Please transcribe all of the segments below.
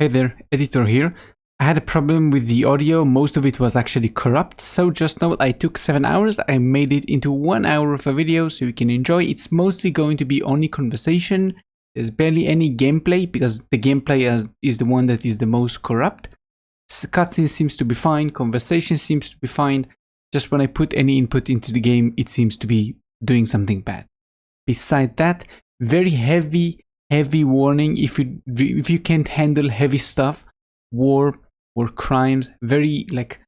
Hey there, editor here. I had a problem with the audio, most of it was actually corrupt, so just note I took 7 hours, I made it into 1 hour of a video so you can enjoy. It's mostly going to be only conversation, there's barely any gameplay because the gameplay is the one that is the most corrupt. Cutscene seems to be fine, conversation seems to be fine, just when I put any input into the game it seems to be doing something bad. Beside that, very heavy warning if you can't handle heavy stuff, war or crimes, very like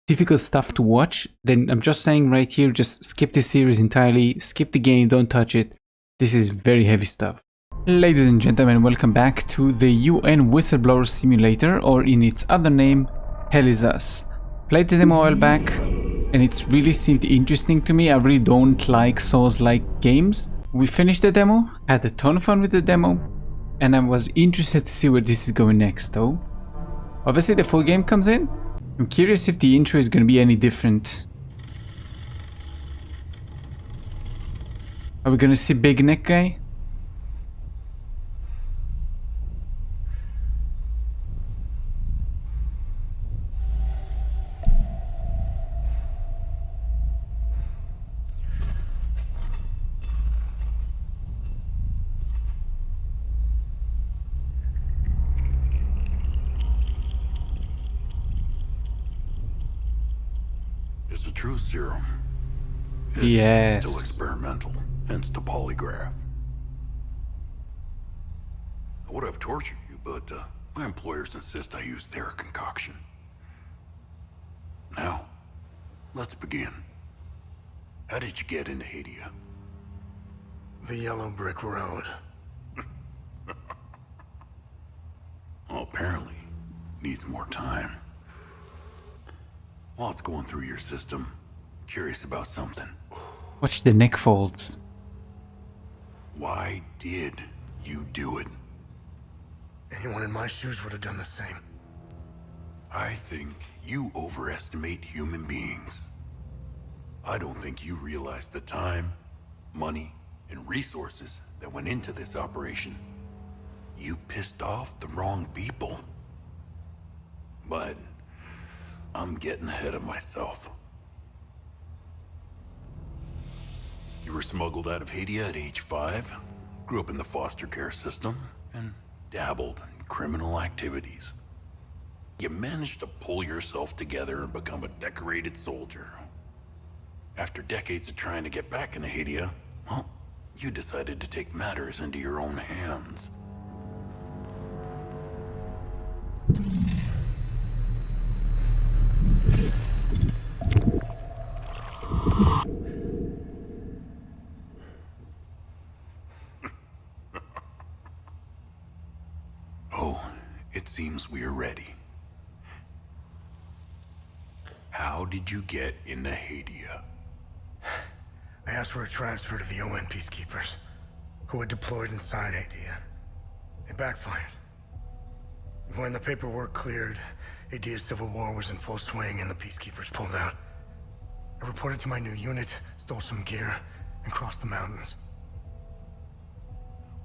difficult stuff to watch, then I'm just saying right here, just skip this series entirely, skip the game, don't touch it. This is very heavy stuff. Ladies and gentlemen, welcome back to the UN Whistleblower Simulator, or in its other name, Hell Is Us. Played the demo a while back and it's really seemed interesting to me. I really don't like Souls-like games. We finished the demo, had a ton of fun with the demo, and I was interested to see where this is going next though. Obviously the full game comes in. I'm curious if the intro is going to be any different. Are we going to see Big Neck Guy? It's a true serum. It's Yes. still experimental, hence the polygraph. I would have tortured you, but my employers insist I use their concoction. Now, let's begin. How did you get into Hadia? The Yellow Brick Road. Well, apparently, needs more time. While it's going through your system, curious about something. Watch the neck folds. Why did you do it? Anyone in my shoes would have done the same. I think you overestimate human beings. I don't think you realize the time, money, and resources that went into this operation. You pissed off the wrong people. But I'm getting ahead of myself. You were smuggled out of Hadia at age 5, grew up in the foster care system, and dabbled in criminal activities. You managed to pull yourself together and become a decorated soldier. After decades of trying to get back into Hadia, well, you decided to take matters into your own hands. Oh, it seems we are ready. How did you get into Hadia? I asked for a transfer to the UN peacekeepers, who had deployed inside Hadia. It backfired. When the paperwork cleared, Hadia's civil war was in full swing and the peacekeepers pulled out. I reported to my new unit, stole some gear, and crossed the mountains.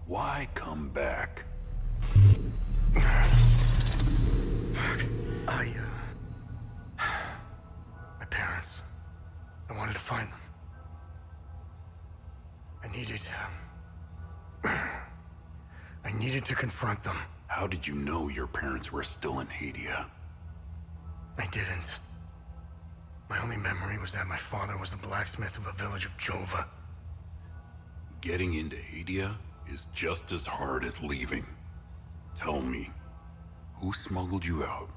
Why come back? My parents. I wanted to find them. I needed to confront them. How did you know your parents were still in Hadia? I didn't. My only memory was that my father was the blacksmith of a village of Jova. Getting into Hadia is just as hard as leaving. Tell me, who smuggled you out?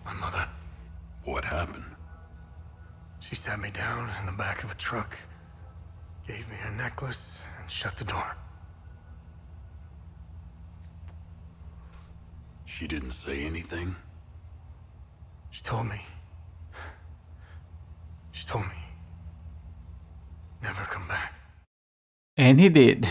My mother. What happened? She sat me down in the back of a truck, gave me her necklace, and shut the door. She didn't say anything? She told me, never come back. And he did.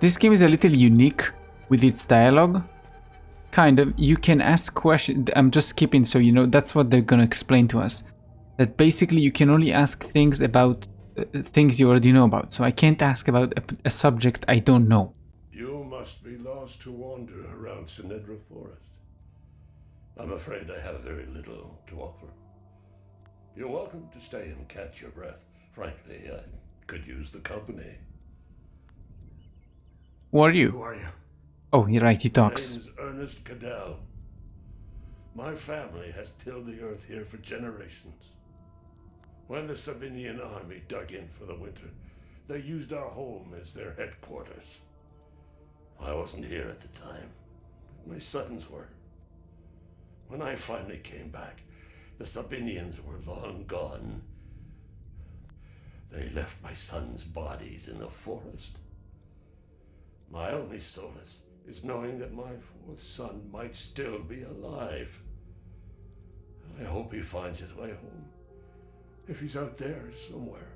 This game is a little unique with its dialogue. Kind of, you can ask questions. I'm just skipping so you know, that's what they're gonna explain to us. That basically you can only ask things about things you already know about. So I can't ask about a subject I don't know. You must be lost to wander around Sinedra Forest. I'm afraid I have very little to offer. You're welcome to stay and catch your breath. Frankly, I could use the company. Who are Who you? are you? Oh, you're right, he My talks. name is Ernest Cadell. My family has tilled the earth here for generations. When the Sabinian army dug in for the winter, they used our home as their headquarters. I wasn't here at the time. My sons were. When I finally came back, the Sabinians were long gone. They left my sons' bodies in the forest. My only solace is knowing that my fourth son might still be alive. I hope he finds his way home. If he's out there somewhere.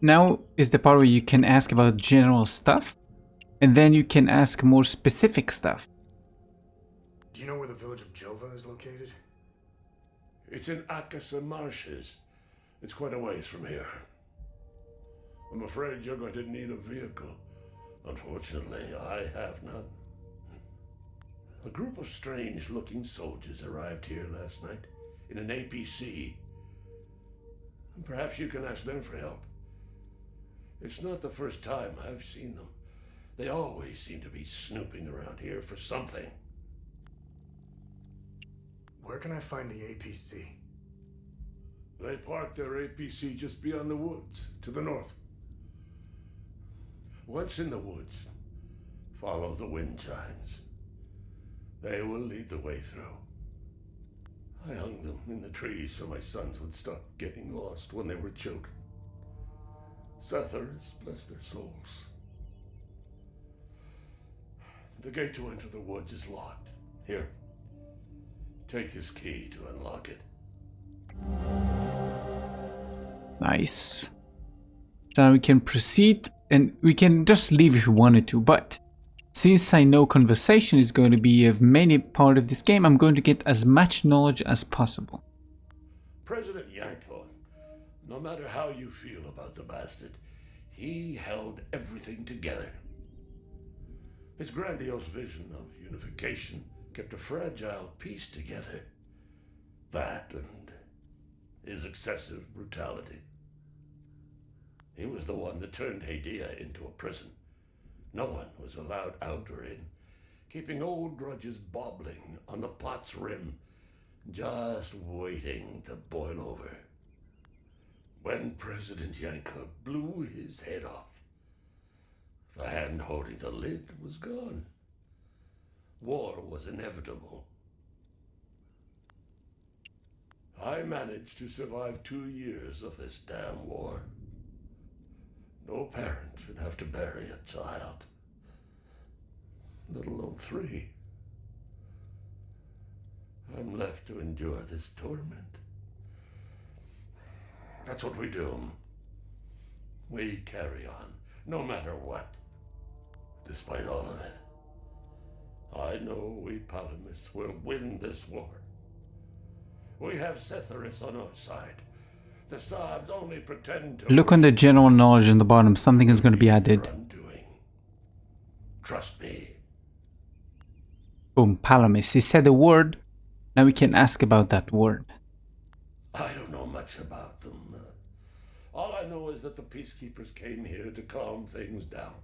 Now is the part where you can ask about general stuff, and then you can ask more specific stuff. Do you know where the village of Jova is located? It's in Akasa Marshes. It's quite a ways from here. I'm afraid you're going to need a vehicle. Unfortunately, I have none. A group of strange-looking soldiers arrived here last night in an APC. Perhaps you can ask them for help. It's not the first time I've seen them. They always seem to be snooping around here for something. Where can I find the APC? They parked their APC just beyond the woods, to the north. Once in the woods, follow the wind chimes. They will lead the way through. I hung them in the trees so my sons would stop getting lost when they were children. Sethers, bless their souls. The gate to enter the woods is locked. Here, take this key to unlock it. Nice. So now we can proceed, and we can just leave if we wanted to, but since I know conversation is going to be a main part of this game, I'm going to get as much knowledge as possible. President Yanko, no matter how you feel about the bastard, he held everything together. His grandiose vision of unification kept a fragile peace together. That and his excessive brutality. He was the one that turned Hadia into a prison. No one was allowed out or in, keeping old grudges bobbling on the pot's rim, just waiting to boil over. When President Yanko blew his head off, the hand holding the lid was gone. War was inevitable. I managed to survive 2 years of this damn war. No parent should have to bury a child, let alone 3. I'm left to endure this torment. That's what we do. We carry on, no matter what. Despite all of it, I know we Palamists will win this war. We have Setharis on our side. The Saabs only pretend to... Look on the general knowledge on the bottom, something is going to be added. Undoing. Trust me. Boom, Palamis. He said a word, now we can ask about that word. I don't know much about them. All I know is that the peacekeepers came here to calm things down.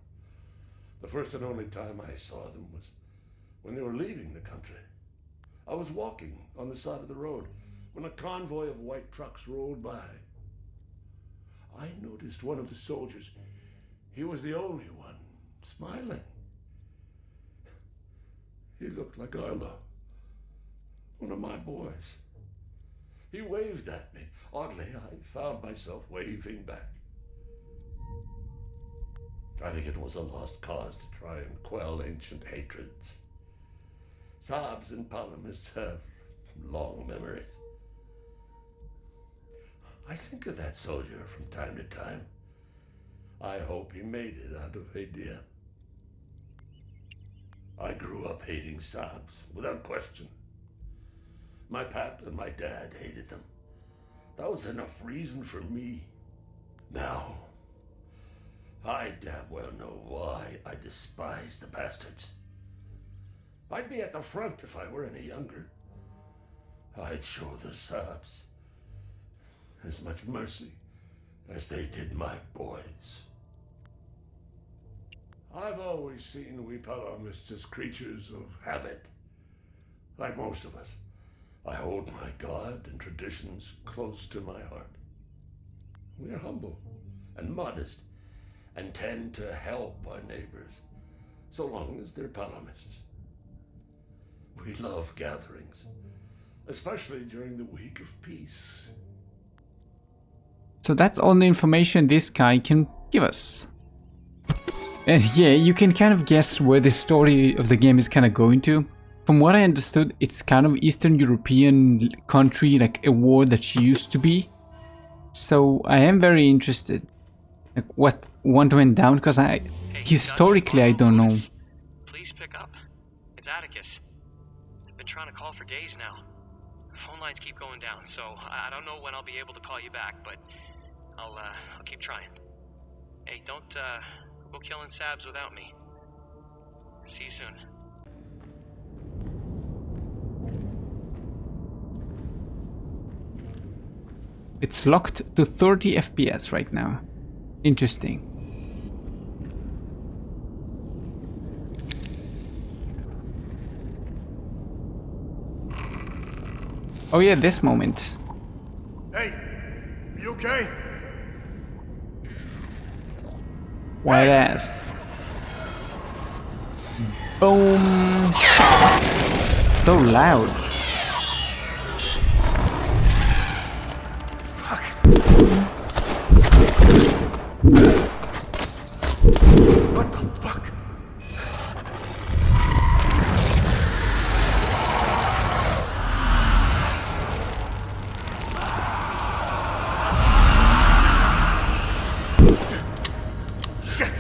The first and only time I saw them was when they were leaving the country. I was walking on the side of the road when a convoy of white trucks rolled by. I noticed one of the soldiers. He was the only one smiling. He looked like Arlo, one of my boys. He waved at me. Oddly, I found myself waving back. I think it was a lost cause to try and quell ancient hatreds. Saabs and Palamists have long memories. I think of that soldier from time to time. I hope he made it out of Hadia. I grew up hating Sabs, without question. My pap and my dad hated them. That was enough reason for me. Now, I damn well know why I despise the bastards. I'd be at the front if I were any younger. I'd show the Sabs as much mercy as they did my boys. I've always seen we Palamists as creatures of habit. Like most of us, I hold my God and traditions close to my heart. We are humble and modest and tend to help our neighbors, so long as they're Palamists. We love gatherings, especially during the week of peace. So that's all the information this guy can give us. And yeah, you can kind of guess where the story of the game is kind of going to. From what I understood, it's kind of Eastern European country, like a war that used to be. So I am very interested, like what went down, because historically I don't know. Please pick up. It's Atticus. I've been trying to call for days now. Phone lines keep going down, so I don't know when I'll be able to call you back, but I'll keep trying. Hey, don't go killing Sabs without me. See you soon. It's locked to 30 FPS right now. Interesting. Oh yeah, this moment. Hey, you okay? White ass. Boom. So loud. Fuck. What the fuck? Shit.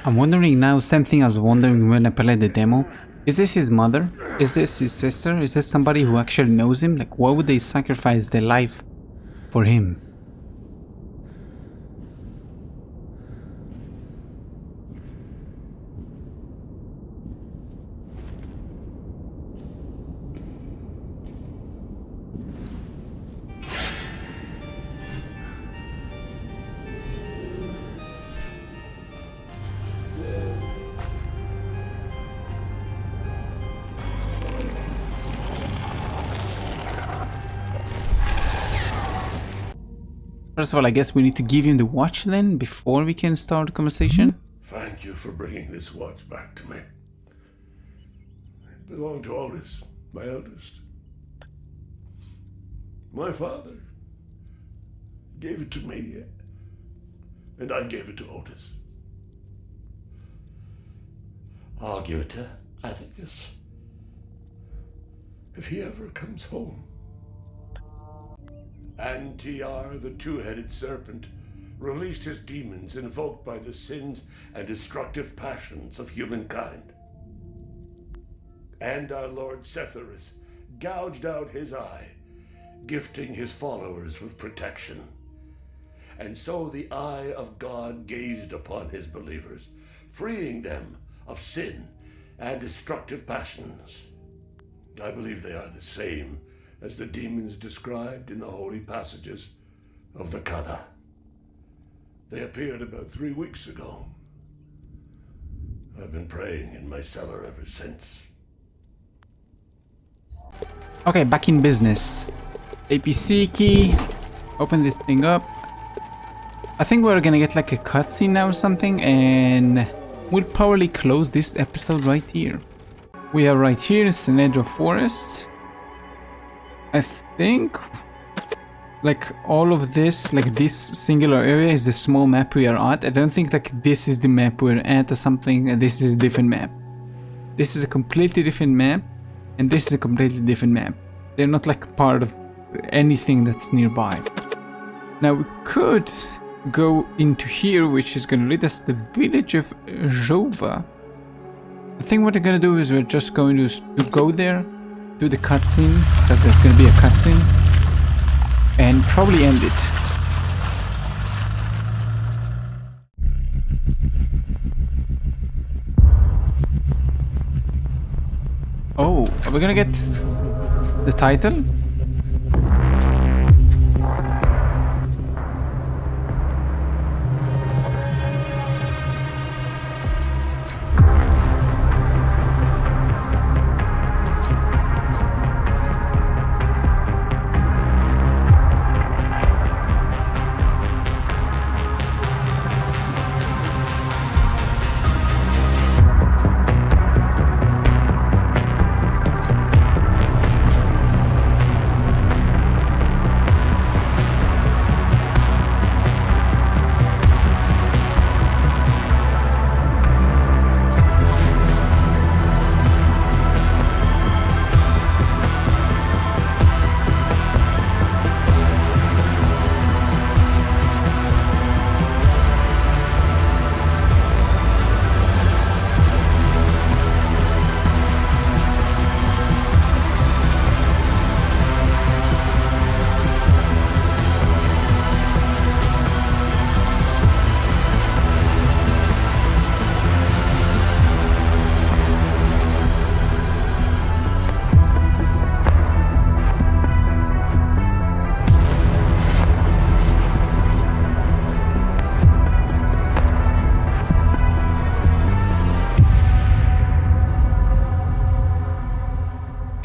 I'm wondering now, same thing I was wondering when I played the demo. Is this his mother? Is this his sister? Is this somebody who actually knows him? Like, why would they sacrifice their life for him? First of all, I guess we need to give him the watch then, before we can start the conversation. Thank you for bringing this watch back to me. belonged to Otis, my eldest. My father gave it to me, and I gave it to Otis. I'll give it to Atticus if he ever comes home. And TR, the two-headed serpent, released his demons invoked by the sins and destructive passions of humankind. And our Lord Setharus gouged out his eye, gifting his followers with protection. And so the eye of God gazed upon his believers, freeing them of sin and destructive passions. I believe they are the same as the demons described in the holy passages of the GOTY. They appeared about 3 weeks ago. I've been praying in my cellar ever since. Okay, back in business. APC key. Open this thing up. I think we're gonna get like a cutscene now or something, and we'll probably close this episode right here. We are right here, Senedro Forest. I think like all of this, like this singular area is the small map we are at. I don't think like this is the map we're at or something. This is a different map. This is a completely different map, and this is a completely different map. They're not like part of anything that's nearby. Now we could go into here, which is gonna lead us to the village of Jova. I think what we're gonna do is we're just going to go there, do the cutscene, because there's gonna be a cutscene, and probably end it. Oh, are we gonna get the title?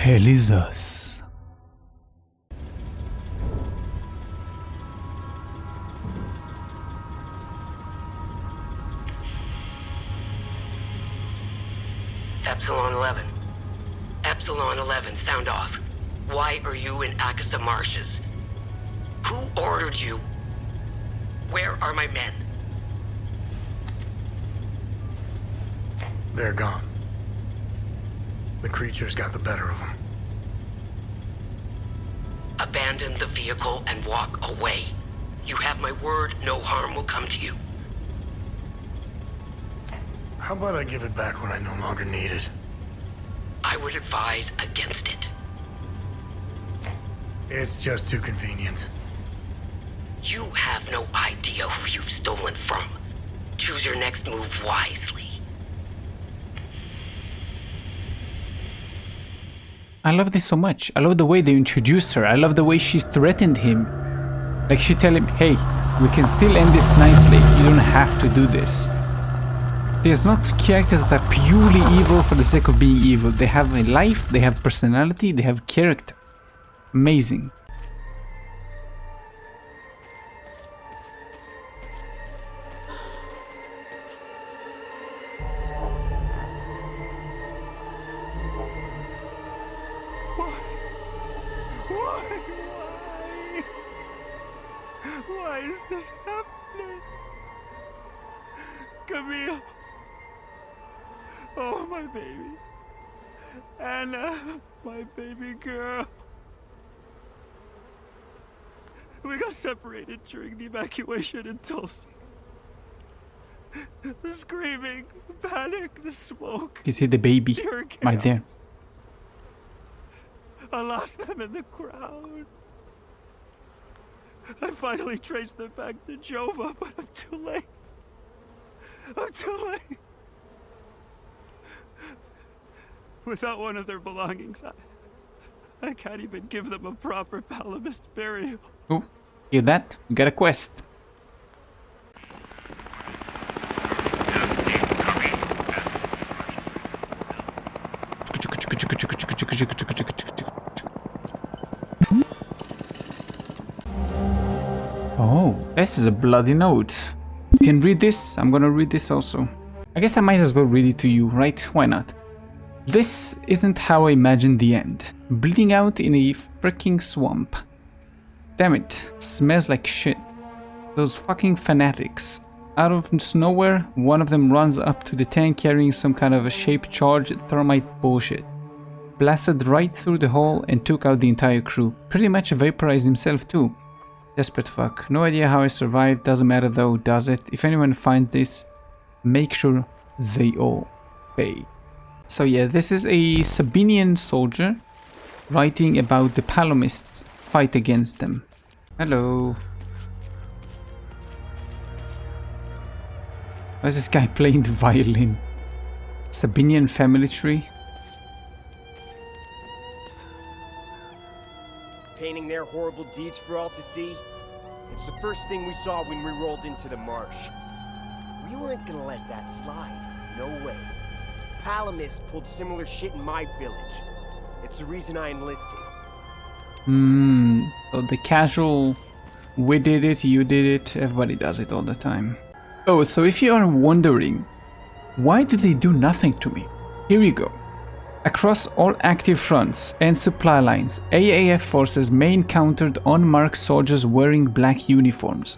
Elizas. Epsilon 11. Epsilon 11, sound off. Why are you in Akasa Marshes? Who ordered you? Where are my men? They're gone. The creatures got the better of them. Abandon the vehicle and walk away. You have my word, no harm will come to you. How about I give it back when I no longer need it? I would advise against it. It's just too convenient. You have no idea who you've stolen from. Choose your next move wisely. I love this so much. I love the way they introduced her. I love the way she threatened him. Like she tell him, hey, we can still end this nicely. You don't have to do this. There's not characters that are purely evil for the sake of being evil. They have a life, they have personality, they have character. Amazing. Why is this happening? Camille. Oh, my baby. Anna, my baby girl. We got separated during the evacuation in Tulsi. The screaming, the panic, the smoke. You see the baby pure right there. chaos. I lost them in the crowd. I finally traced them back to Jova, but I'm too late. I'm too late. Without one of their belongings, I can't even give them a proper Palamist burial. Oh, hear that? We got a quest. Oh, this is a bloody note. You can read this. I'm gonna read this also. I guess I might as well read it to you, right? Why not? This isn't how I imagined the end. Bleeding out in a freaking swamp. Damn it, smells like shit. Those fucking fanatics. Out of nowhere, one of them runs up to the tank carrying some kind of a shape-charged thermite bullshit. Blasted right through the hole and took out the entire crew. Pretty much vaporized himself too. Desperate fuck. No idea how I survived, doesn't matter though, does it? If anyone finds this, make sure they all pay. So yeah, this is a Sabinian soldier writing about the Palamists' fight against them. Hello. Why is this guy playing the violin? Sabinian family tree? Painting their horrible deeds for all to see? It's the first thing we saw when we rolled into the marsh. We weren't gonna let that slide. No way. Palamists pulled similar shit in my village. It's the reason I enlisted. So the casual, we did it, you did it, everybody does it all the time. Oh, so if you are wondering, why did they do nothing to me? Here you go. Across all active fronts and supply lines, AAF forces may encounter unmarked soldiers wearing black uniforms.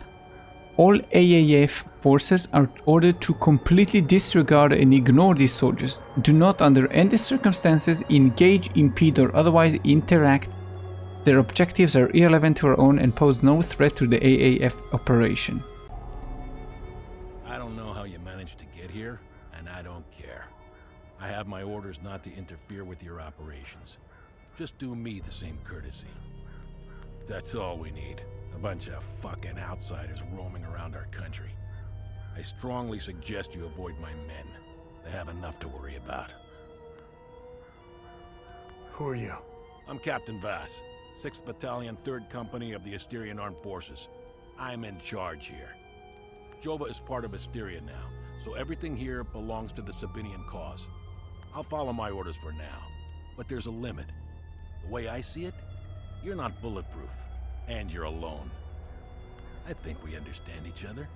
All AAF forces are ordered to completely disregard and ignore these soldiers. Do not under any circumstances engage, impede or otherwise interact. Their objectives are irrelevant to our own and pose no threat to the AAF operation. I don't know how you managed to get here, and I don't care. I have my orders not to interfere with your operations. Just do me the same courtesy. That's all we need. A bunch of fucking outsiders roaming around our country. I strongly suggest you avoid my men. They have enough to worry about. Who are you? I'm Captain Vass, 6th Battalion, 3rd Company of the Asterian Armed Forces. I'm in charge here. Jova is part of Asteria now, so everything here belongs to the Sabinian cause. I'll follow my orders for now, but there's a limit. The way I see it, you're not bulletproof, and you're alone. I think we understand each other.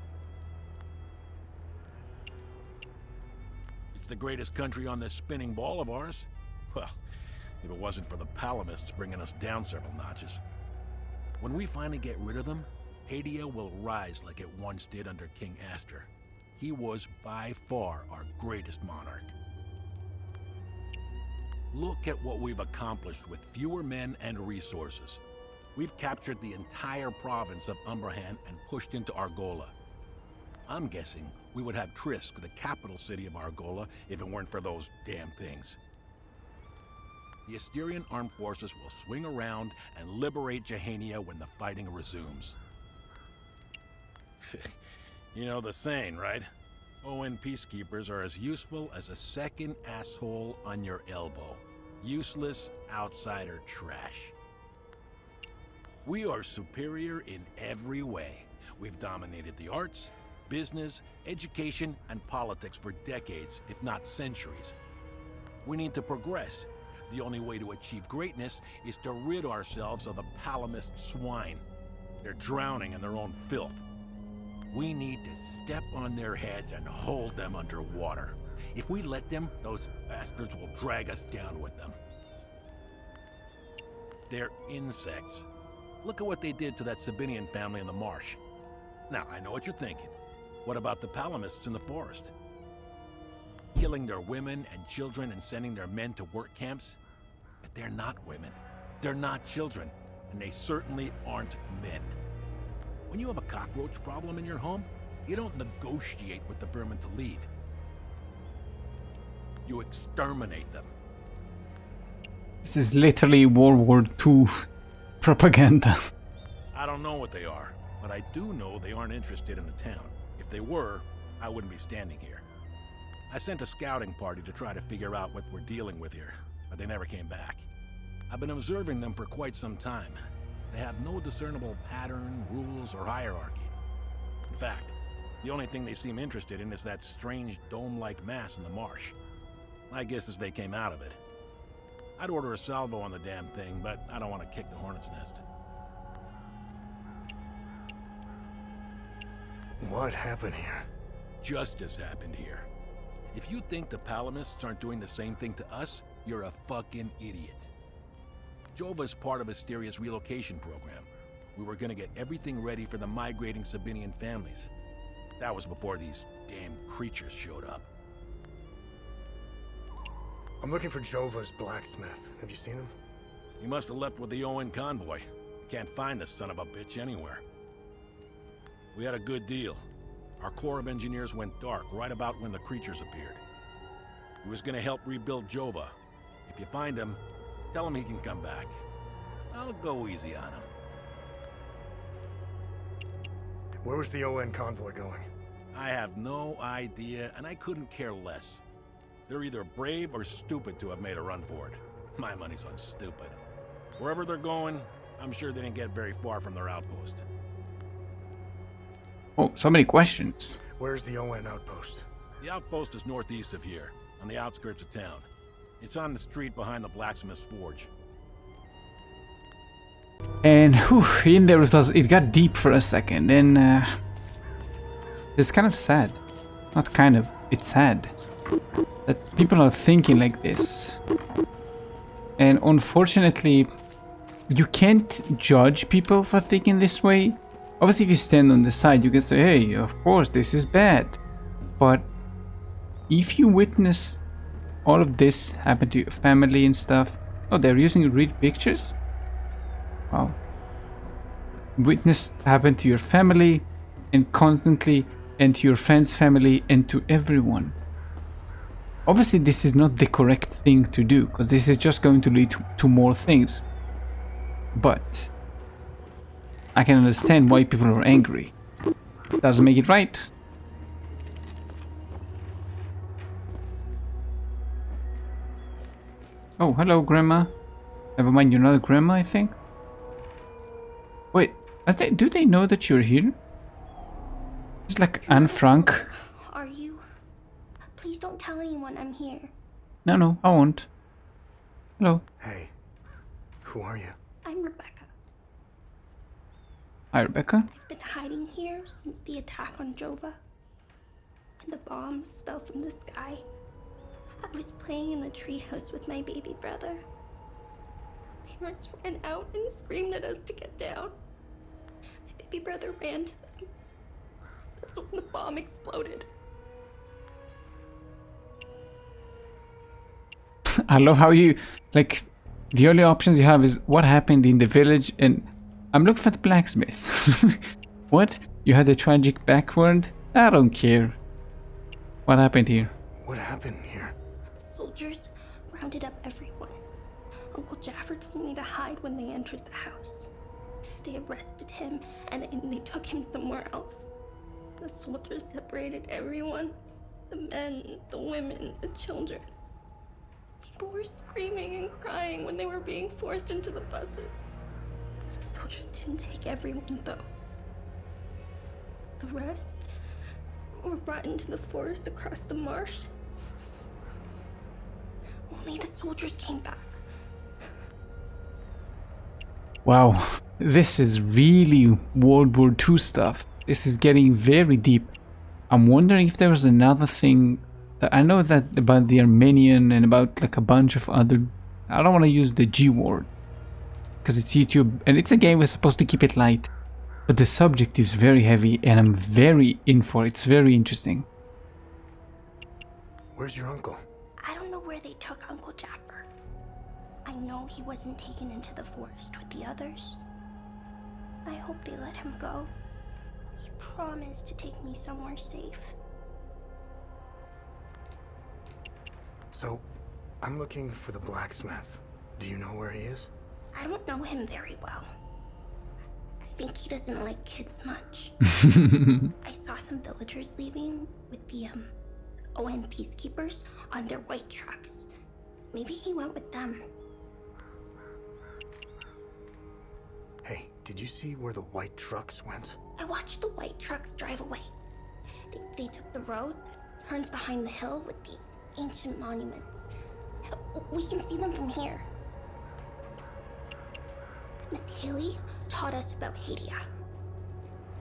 It's the greatest country on this spinning ball of ours. Well, if it wasn't for the Palamists bringing us down several notches. When we finally get rid of them, Hadia will rise like it once did under King Astor. He was by far our greatest monarch. Look at what we've accomplished with fewer men and resources. We've captured the entire province of Umbrahan and pushed into Argola. I'm guessing we would have Trisk, the capital city of Argola, if it weren't for those damn things. The Asterian armed forces will swing around and liberate Jehania when the fighting resumes. You know the saying, right? ON peacekeepers are as useful as a second asshole on your elbow. Useless outsider trash. We are superior in every way. We've dominated the arts, business, education, and politics for decades, if not centuries. We need to progress. The only way to achieve greatness is to rid ourselves of the Palamist swine. They're drowning in their own filth. We need to step on their heads and hold them underwater. If we let them, those bastards will drag us down with them. They're insects. Look at what they did to that Sabinian family in the marsh. Now, I know what you're thinking. What about the Palamists in the forest? Killing their women and children and sending their men to work camps? But they're not women. They're not children. And they certainly aren't men. When you have a cockroach problem in your home, you don't negotiate with the vermin to leave. You exterminate them. This is literally World War II propaganda. I don't know what they are, but I do know they aren't interested in the town. If they were, I wouldn't be standing here. I sent a scouting party to try to figure out what we're dealing with here, but they never came back. I've been observing them for quite some time. They have no discernible pattern, rules, or hierarchy. In fact, the only thing they seem interested in is that strange dome-like mass in the marsh. My guess is they came out of it. I'd order a salvo on the damn thing, but I don't want to kick the hornet's nest. What happened here? Justice happened here. If you think the Palamists aren't doing the same thing to us, you're a fucking idiot. Jova's part of Asteria's relocation program. We were gonna get everything ready for the migrating Sabinian families. That was before these damn creatures showed up. I'm looking for Jova's blacksmith. Have you seen him? He must have left with the UN convoy. Can't find the son of a bitch anywhere. We had a good deal. Our Corps of Engineers went dark right about when the creatures appeared. He was gonna help rebuild Jova. If you find him, tell him he can come back. I'll go easy on him. Where was the UN convoy going? I have no idea, and I couldn't care less. They're either brave or stupid to have made a run for it. My money's on stupid. Wherever they're going, I'm sure they didn't get very far from their outpost. Oh, so many questions. Where's the UN outpost? The outpost is northeast of here, on the outskirts of town. It's on the street behind the blacksmith's forge. And whew, in there it got deep for a second, and it's kind of sad. Not kind of, it's sad that people are thinking like this. And unfortunately, you can't judge people for thinking this way. Obviously, if you stand on the side, you can say, hey, of course, this is bad. But if you witness all of this happen to your family and stuff... Oh, they're using real pictures? Wow. Witness happen to your family and constantly, and to your friend's family and to everyone. Obviously, this is not the correct thing to do, because this is just going to lead to more things. But I can understand why people are angry. Doesn't make it right. Oh, hello, Grandma. Never mind, you're not a grandma, I think. Wait, do they know that you're here? It's like Anne Frank. Are you? Please don't tell anyone I'm here. No, I won't. Hello. Hey, who are you? I'm Rebecca. Hi, Rebecca. I've been hiding here since the attack on Jova. And the bombs fell from the sky. I was playing in the treehouse with my baby brother. Parents ran out and screamed at us to get down. My baby brother ran to them. That's when the bomb exploded. I love how you, like, the only options you have is what happened in the village, and I'm looking for the blacksmith. What? You had a tragic background? I don't care. What happened here? What happened here? Soldiers rounded up everyone. Uncle Jaffer told me to hide when they entered the house. They arrested him and they took him somewhere else. The soldiers separated everyone. The men, the women, the children. People were screaming and crying when they were being forced into the buses. The soldiers didn't take everyone, though. The rest were brought into the forest across the marsh. Only the soldiers came back. Wow, this is really World War II stuff. This is getting very deep. I'm wondering if there was another thing that I know that about the Armenian and about like a bunch of other... I don't want to use the G word. because it's YouTube and it's a game we're supposed to keep it light. But the subject is very heavy and I'm very in for it. It's very interesting. Where's your uncle? I don't know where they took Uncle Jaffer. I know he wasn't taken into the forest with the others. I hope they let him go. He promised to take me somewhere safe. So, I'm looking for the blacksmith. Do you know where he is? I don't know him very well. I think he doesn't like kids much. I saw some villagers leaving with the ON peacekeepers on their white trucks. Maybe he went with them. Hey, did you see where the white trucks went? I watched the white trucks drive away. They took the road that turns behind the hill with the ancient monuments. We can see them from here. Miss Haley taught us about Hadia.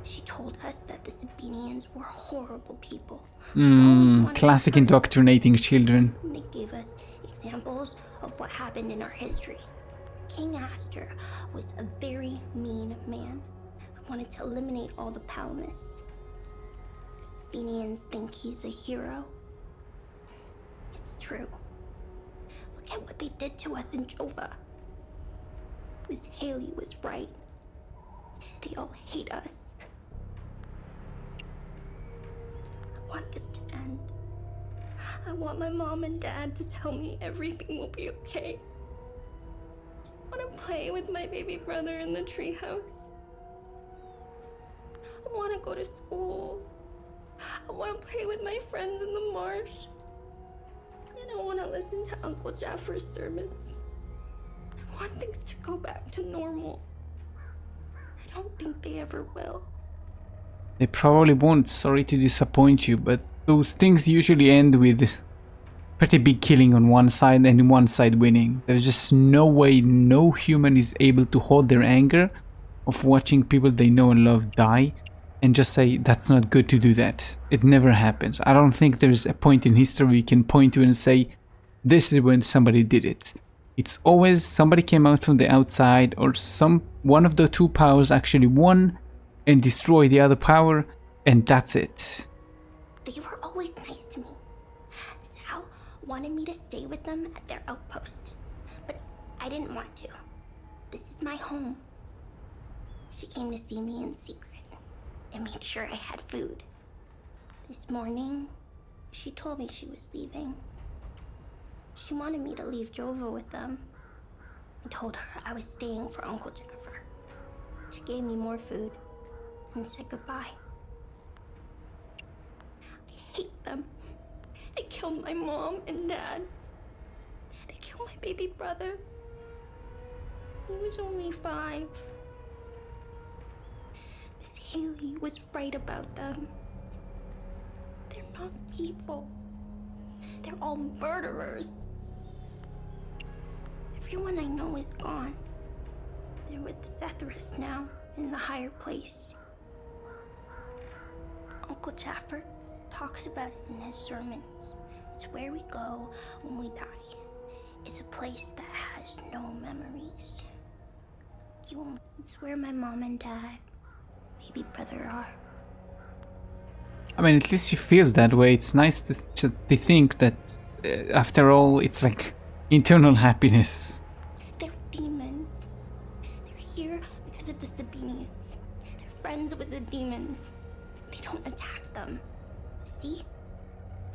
She told us that the Sabinians were horrible people. Classic indoctrinating children. They gave us examples of what happened in our history. King Astor was a very mean man who wanted to eliminate all the Palamists. The Sabinians think he's a hero. It's true. Look at what they did to us in Jova. Miss Haley was right. They all hate us. I want this to end. I want my mom and dad to tell me everything will be okay. I want to play with my baby brother in the treehouse. I want to go to school. I want to play with my friends in the marsh. And I want to listen to Uncle Jaffer's sermons. I want things to go back to normal. I don't think they ever will. They probably won't, sorry to disappoint you, but those things usually end with pretty big killing on one side and one side winning. There's just no way no human is able to hold their anger of watching people they know and love die and just say that's not good to do that. It never happens. I don't think there's a point in history we can point to and say this is when somebody did it. It's always somebody came out from the outside or one of the two powers actually won and destroyed the other power, and that's it. They were always nice to me. Sal wanted me to stay with them at their outpost, but I didn't want to. This is my home. She came to see me in secret and made sure I had food. This morning, she told me she was leaving. She wanted me to leave Jova with them. I told her I was staying for Uncle Jaffer. She gave me more food and said goodbye. I hate them. They killed my mom and dad. They killed my baby brother. He was only 5. Miss Haley was right about them. They're not people. They're all murderers. Everyone I know is gone. They're with Zethris now, in the higher place. Uncle Jaffer talks about it in his sermons. It's where we go when we die. It's a place that has no memories. It's where my mom and dad, baby brother are. I mean, at least she feels that way. It's nice to think that after all, it's like internal happiness. They're demons. They're here because of the Sabinians. They're friends with the demons. They don't attack them. See?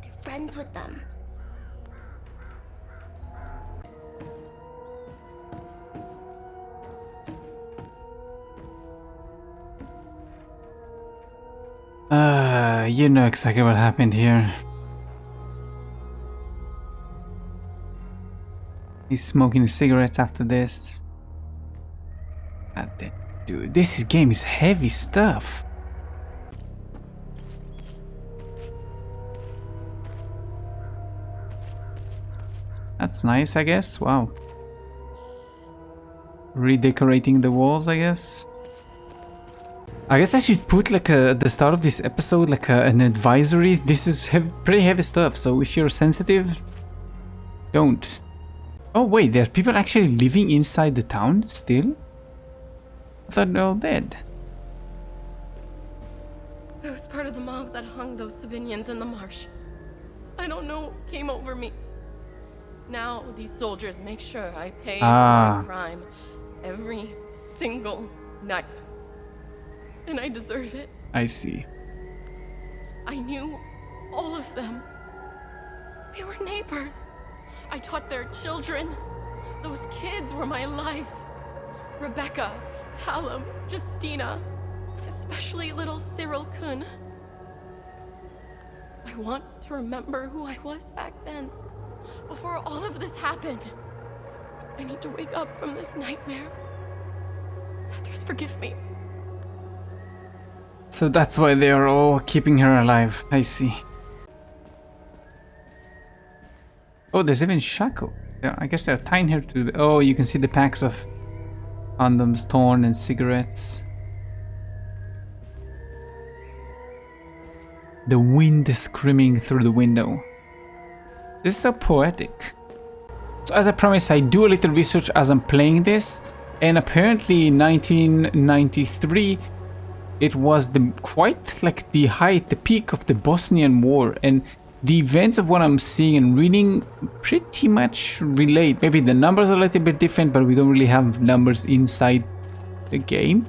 They're friends with them. You know exactly what happened here. He's smoking cigarettes after this. God damn, dude, this game is heavy stuff. That's nice, I guess. Wow. Redecorating the walls, I guess. I guess I should put like at the start of this episode like an advisory. This is pretty heavy stuff, so if you're sensitive, don't. Oh wait, there are people actually living inside the town still? I thought they're all dead. I was part of the mob that hung those civilians in the marsh. I don't know what came over me. Now these soldiers make sure I pay for my crime every single night. And I deserve it. I see. I knew all of them. We were neighbors. I taught their children. Those kids were my life. Rebecca, Callum, Justina, especially little Cyril Kun. I want to remember who I was back then, before all of this happened. I need to wake up from this nightmare. Sethers, forgive me. So that's why they are all keeping her alive. I see. Oh, there's even Shaco. I guess they're tying her to... Oh, you can see the packs of condoms torn and cigarettes. The wind is screaming through the window. This is so poetic. So as I promised, I do a little research as I'm playing this. And apparently in 1993, it was quite like the height, the peak of the Bosnian War. And the events of what I'm seeing and reading pretty much relate. Maybe the numbers are a little bit different, but we don't really have numbers inside the game.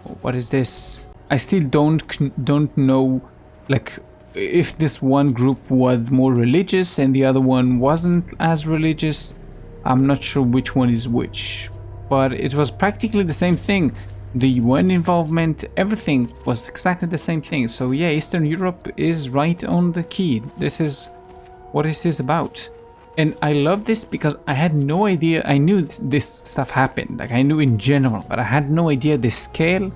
Oh, what is this? I still don't know, like, if this one group was more religious and the other one wasn't as religious. I'm not sure which one is which, but it was practically the same thing. The UN involvement, everything was exactly the same thing. So yeah, Eastern Europe is right on the key. This is what this is about. And I love this because I had no idea. I knew this stuff happened, like I knew in general, but I had no idea the scale,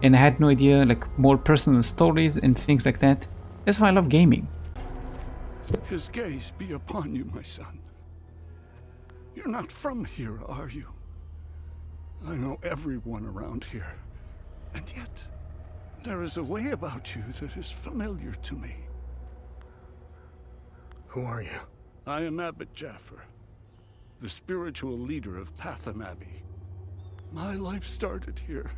and I had no idea like more personal stories and things like that. That's why I love gaming. His gaze be upon you, my son. You're not from here, are you? I know everyone around here, and yet there is a way about you that is familiar to me. Who are you? I am Abbot Jaffer, the spiritual leader of Patham Abbey. My life started here,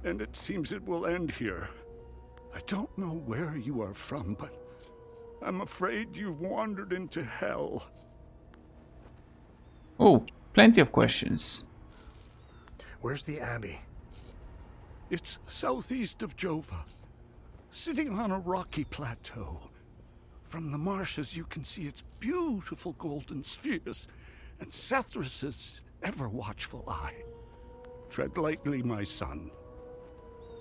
and it seems it will end here. I don't know where you are from, but I'm afraid you've wandered into hell. Oh, plenty of questions. Where's the Abbey? It's southeast of Jova, sitting on a rocky plateau. From the marshes you can see its beautiful golden spheres and Sethris's ever-watchful eye. Tread lightly, my son.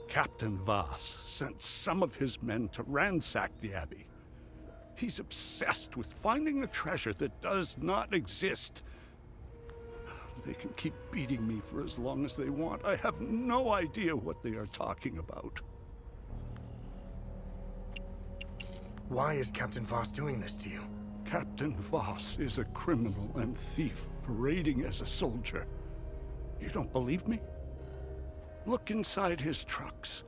Captain Voss sent some of his men to ransack the Abbey. He's obsessed with finding a treasure that does not exist. They can keep beating me for as long as they want. I have no idea what they are talking about. Why is Captain Voss doing this to you? Captain Voss is a criminal and thief parading as a soldier. You don't believe me? Look inside his trucks.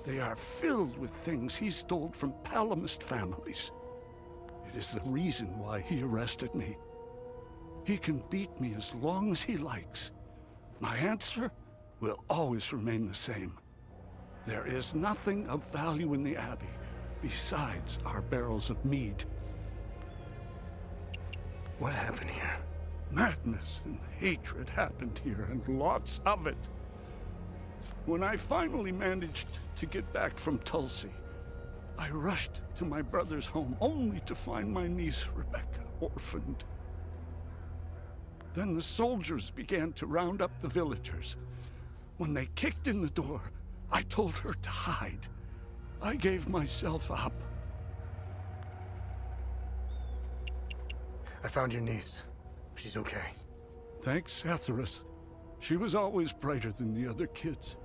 They are filled with things he stole from Palamist families. It is the reason why he arrested me. He can beat me as long as he likes. My answer will always remain the same. There is nothing of value in the Abbey besides our barrels of mead. What happened here? Madness and hatred happened here, and lots of it. When I finally managed to get back from Tulsi, I rushed to my brother's home only to find my niece Rebecca orphaned. Then the soldiers began to round up the villagers. When they kicked in the door, I told her to hide. I gave myself up. I found your niece. She's okay. Thanks, Sethris. She was always brighter than the other kids.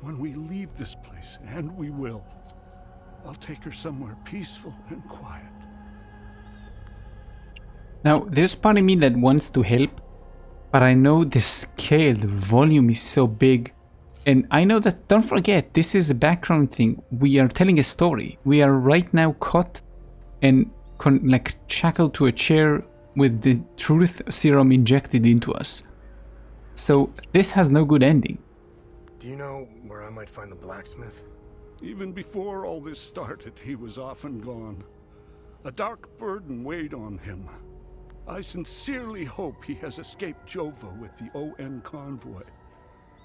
When we leave this place, and we will, I'll take her somewhere peaceful and quiet. Now, there's part of me that wants to help, but I know the scale, the volume is so big. And I know that, don't forget, this is a background thing. We are telling a story. We are right now caught and shackled to a chair with the truth serum injected into us. So this has no good ending. Do you know where I might find the blacksmith? Even before all this started, he was off and gone. A dark burden weighed on him. I sincerely hope he has escaped Jova with the ON convoy.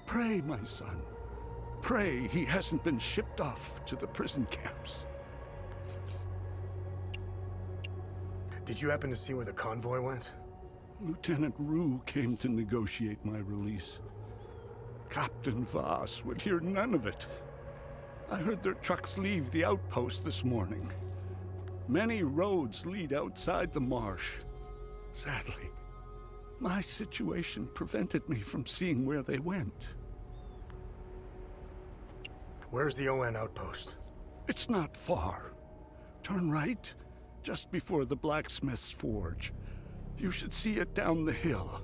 Pray, my son. Pray he hasn't been shipped off to the prison camps. Did you happen to see where the convoy went? Lieutenant Rue came to negotiate my release. Captain Voss would hear none of it. I heard their trucks leave the outpost this morning. Many roads lead outside the marsh. Sadly, my situation prevented me from seeing where they went. Where's the ON outpost? It's not far. Turn right, just before the blacksmith's forge. You should see it down the hill.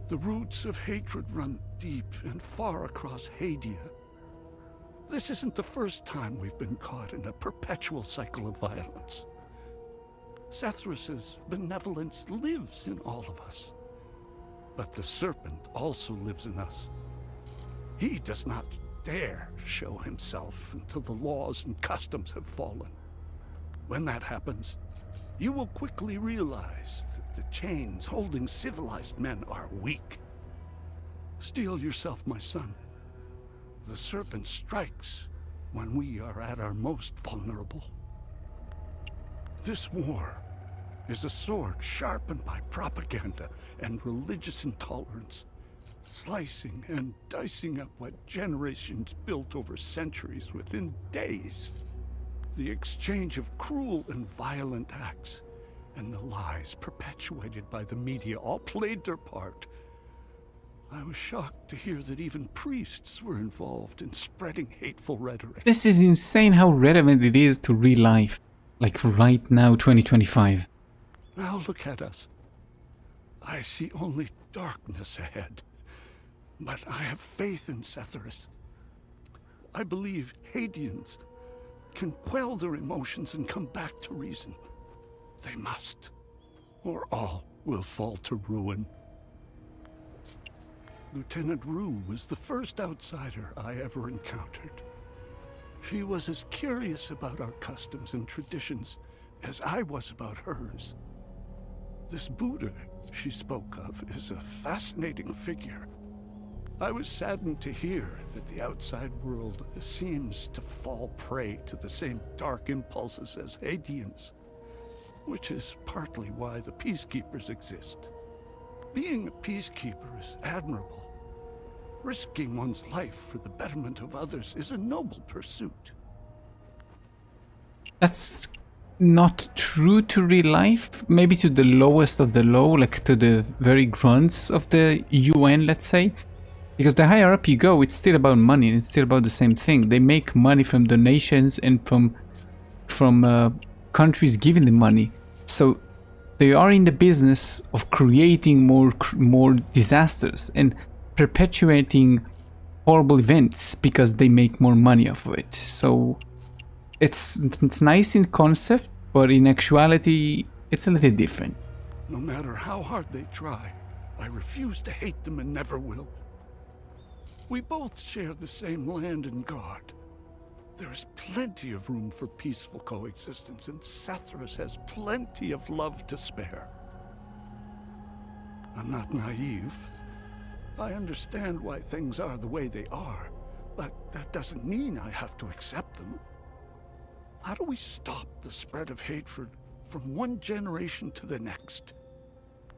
The roots of hatred run deep and far across Hadia. This isn't the first time we've been caught in a perpetual cycle of violence. Sethrus's benevolence lives in all of us. But the serpent also lives in us. He does not dare show himself until the laws and customs have fallen. When that happens, you will quickly realize that the chains holding civilized men are weak. Steel yourself, my son. The serpent strikes when we are at our most vulnerable. This war is a sword sharpened by propaganda and religious intolerance, slicing and dicing up what generations built over centuries within days. The exchange of cruel and violent acts and the lies perpetuated by the media all played their part. I was shocked to hear that even priests were involved in spreading hateful rhetoric. This is insane how relevant it is to real life. Like right now, 2025. Now look at us. I see only darkness ahead. But I have faith in Sethrus. I believe Hadians can quell their emotions and come back to reason. They must, or all will fall to ruin. Lieutenant Rue was the first outsider I ever encountered. She was as curious about our customs and traditions as I was about hers. This Buddha she spoke of is a fascinating figure. I was saddened to hear that the outside world seems to fall prey to the same dark impulses as Hadians, which is partly why the peacekeepers exist. Being a peacekeeper is admirable. Risking one's life for the betterment of others is a noble pursuit. That's not true to real life. Maybe to the lowest of the low, like to the very grunts of the UN, let's say. Because the higher up you go, it's still about money, and it's still about the same thing. They make money from donations and from countries giving them money. So they are in the business of creating more disasters and perpetuating horrible events because they make more money off of it. So it's nice in concept, but in actuality, it's a little different. No matter how hard they try, I refuse to hate them and never will. We both share the same land and God. There is plenty of room for peaceful coexistence, and Sethrus has plenty of love to spare. I'm not naive. I understand why things are the way they are, but that doesn't mean I have to accept them. How do we stop the spread of hatred from one generation to the next?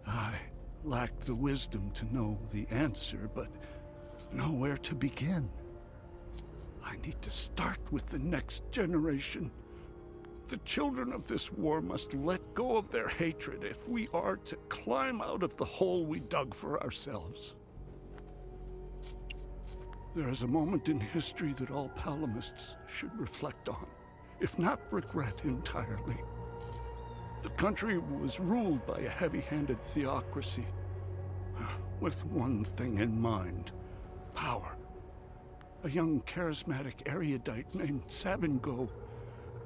I lack the wisdom to know the answer, but know where to begin. I need to start with the next generation. The children of this war must let go of their hatred if we are to climb out of the hole we dug for ourselves. There is a moment in history that all Palamists should reflect on, if not regret entirely. The country was ruled by a heavy-handed theocracy, with one thing in mind: power. A young charismatic erudite named Sabingo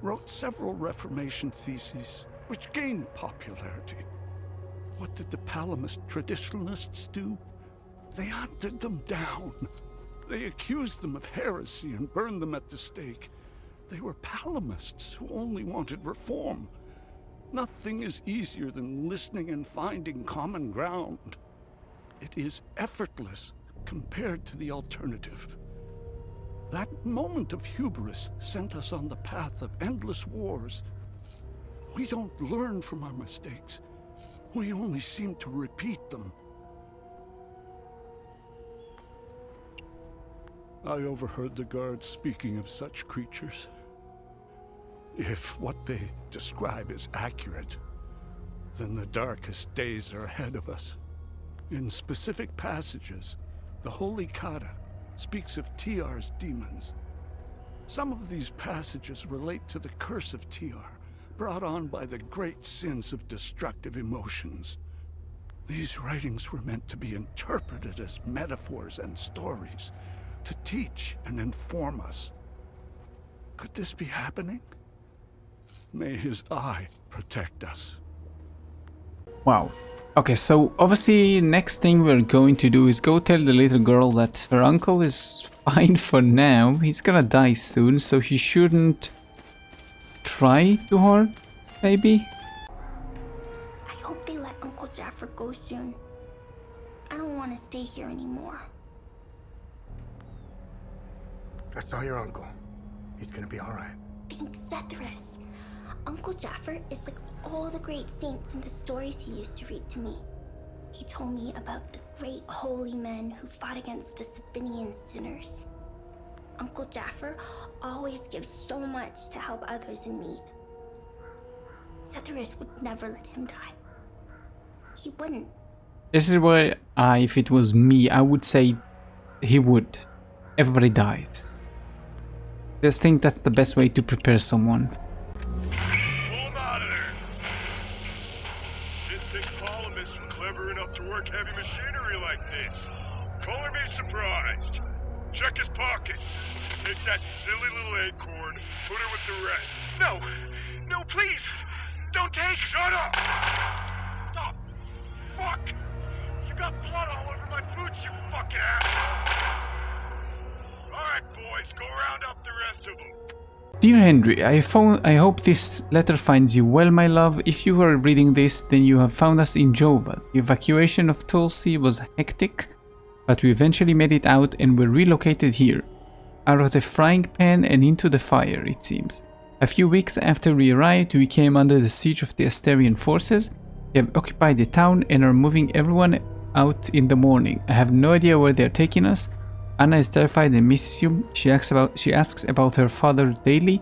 wrote several Reformation theses which gained popularity. What did the Palamist traditionalists do? They hunted them down. They accused them of heresy and burned them at the stake. They were Palamists who only wanted reform. Nothing is easier than listening and finding common ground. It is effortless compared to the alternative. That moment of hubris sent us on the path of endless wars. We don't learn from our mistakes. We only seem to repeat them. I overheard the guards speaking of such creatures. If what they describe is accurate, then the darkest days are ahead of us. In specific passages, the Holy Kata speaks of TR's demons. Some of these passages relate to the curse of TR, brought on by the great sins of destructive emotions. These writings were meant to be interpreted as metaphors and stories, to teach and inform us. Could this be happening? May his eye protect us. Wow. Okay, so obviously next thing we're going to do is go tell the little girl that her uncle is fine for now. He's gonna die soon, so she shouldn't try too hard, maybe? I hope they let Uncle Jaffer go soon. I don't want to stay here anymore. I saw your uncle. He's gonna be alright. Thanks, Zethyrus. Uncle Jaffer is like all the great saints in the stories he used to read to me. He told me about the great holy men who fought against the Sabinian sinners. Uncle Jaffer always gives so much to help others in need. Zethyrus would never let him die. He wouldn't. This is where if it was me, I would say he would. Everybody dies. I just think that's the best way to prepare someone. Pull him out of there. Didn't think Palamists were clever enough to work heavy machinery like this. Color me surprised. Check his pockets. Take that silly little acorn, put her with the rest. No! No, please! Don't take... Shut up! Stop! Fuck! You got blood all over my boots, you fucking asshole! Alright, boys, go round up the rest of them. Dear Henry, I hope this letter finds you well, my love. If you are reading this, then you have found us in Jova. The evacuation of Tulsi was hectic, but we eventually made it out and were relocated here. Out of the frying pan and into the fire, it seems. A few weeks after we arrived, we came under the siege of the Asterian forces. They have occupied the town and are moving everyone out in the morning. I have no idea where they are taking us. Anna is terrified and misses you. She asks about her father daily.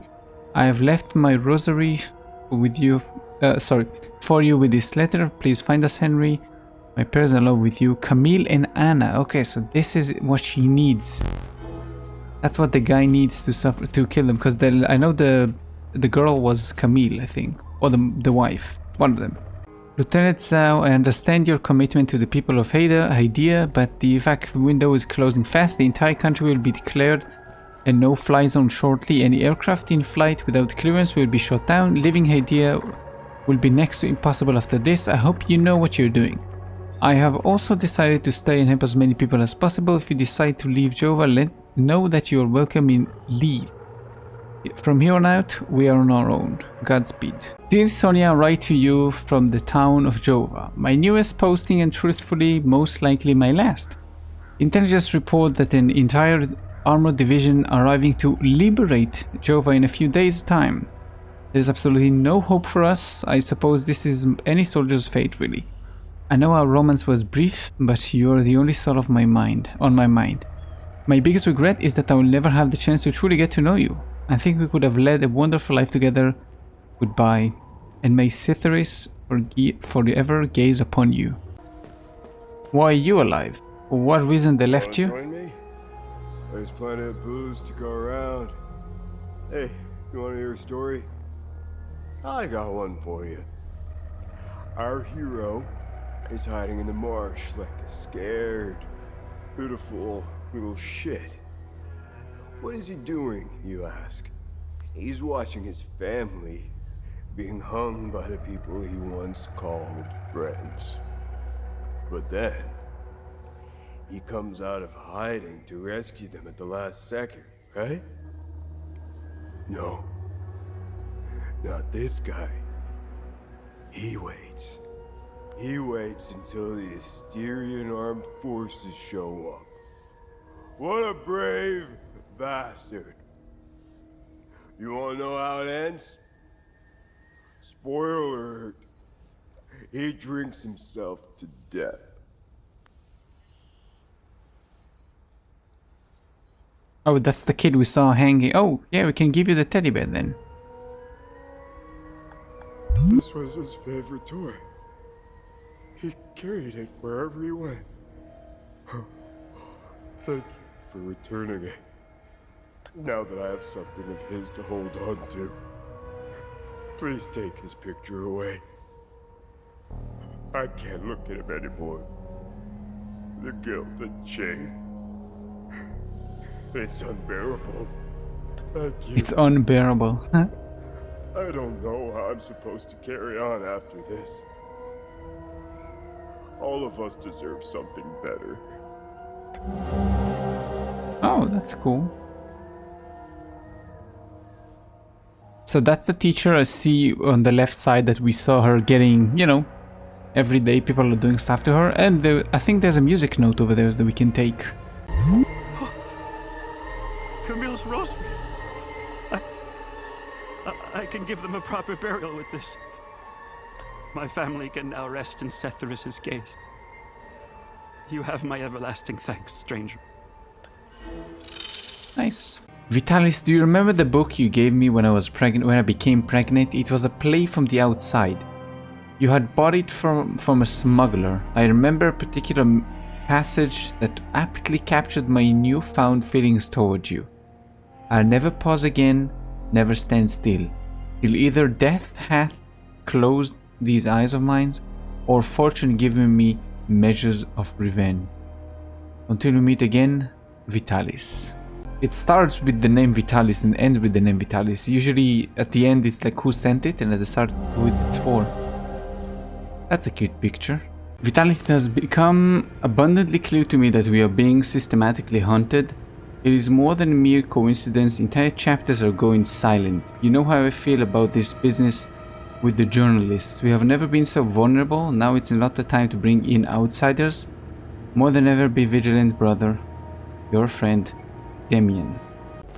I have left my rosary with you. For you with this letter. Please find us, Henry. My prayers are love with you. Camille and Anna. Okay, so this is what she needs. That's what the guy needs to kill them. Because I know the girl was Camille, I think, or the wife, one of them. Lieutenant Zhao, I understand your commitment to the people of Hadia, but the evac window is closing fast. The entire country will be declared a no-fly zone shortly. Any aircraft in flight without clearance will be shot down. Leaving Hadia will be next to impossible after this. I hope you know what you're doing. I have also decided to stay and help as many people as possible. If you decide to leave Jova, know that you are welcome in Leave. From here on out, we are on our own. Godspeed. Dear Sonia, I write to you from the town of Jova. My newest posting and truthfully, most likely my last. Intelligence report that an entire armored division arriving to liberate Jova in a few days' time. There's absolutely no hope for us. I suppose this is any soldier's fate, really. I know our romance was brief, but you're the only soul on my mind. My biggest regret is that I will never have the chance to truly get to know you. I think we could have led a wonderful life together. Goodbye, and may Zethyrus forever gaze upon you. Why are you alive? For what reason they left you? Join me? There's plenty of booze to go around. Hey, you want to hear a story? I got one for you. Our hero is hiding in the marsh like a scared, pitiful little shit. What is he doing, you ask? He's watching his family being hung by the people he once called friends. But then, he comes out of hiding to rescue them at the last second, right? No. Not this guy. He waits. He waits until the Asterian armed forces show up. What a brave bastard. You wanna know how it ends? Spoiler alert. He drinks himself to death. Oh, that's the kid we saw hanging. Oh, yeah, we can give you the teddy bear then. This was his favorite toy. He carried it wherever he went. Thank you for returning it. Now that I have something of his to hold on to, please take his picture away. I can't look at him anymore. The guilt and shame. It's unbearable. Thank you. It's unbearable. I don't know how I'm supposed to carry on after this. All of us deserve something better. Oh, that's cool. So that's the teacher. I see on the left side that we saw her getting, you know, every day people are doing stuff to her. And I think there's a music note over there that we can take. Camille's rosary. I can give them a proper burial with this. My family can now rest in Setharus' gaze. You have my everlasting thanks, stranger. Nice. Vitalis, do you remember the book you gave me when I was pregnant? When I became pregnant, it was a play from the outside. You had bought it from a smuggler. I remember a particular passage that aptly captured my newfound feelings toward you. I'll never pause again, never stand still, till either death hath closed these eyes of mine, or fortune given me measures of revenge. Until we meet again, Vitalis. It starts with the name Vitalis and ends with the name Vitalis. Usually at the end it's like who sent it, and at the start who is it for. That's a cute picture. Vitalis, it has become abundantly clear to me that we are being systematically hunted. It is more than a mere coincidence. Entire chapters are going silent. You know how I feel about this business with the journalists. We have never been so vulnerable. Now it's not the time to bring in outsiders. More than ever, be vigilant, brother. Your friend, Damien.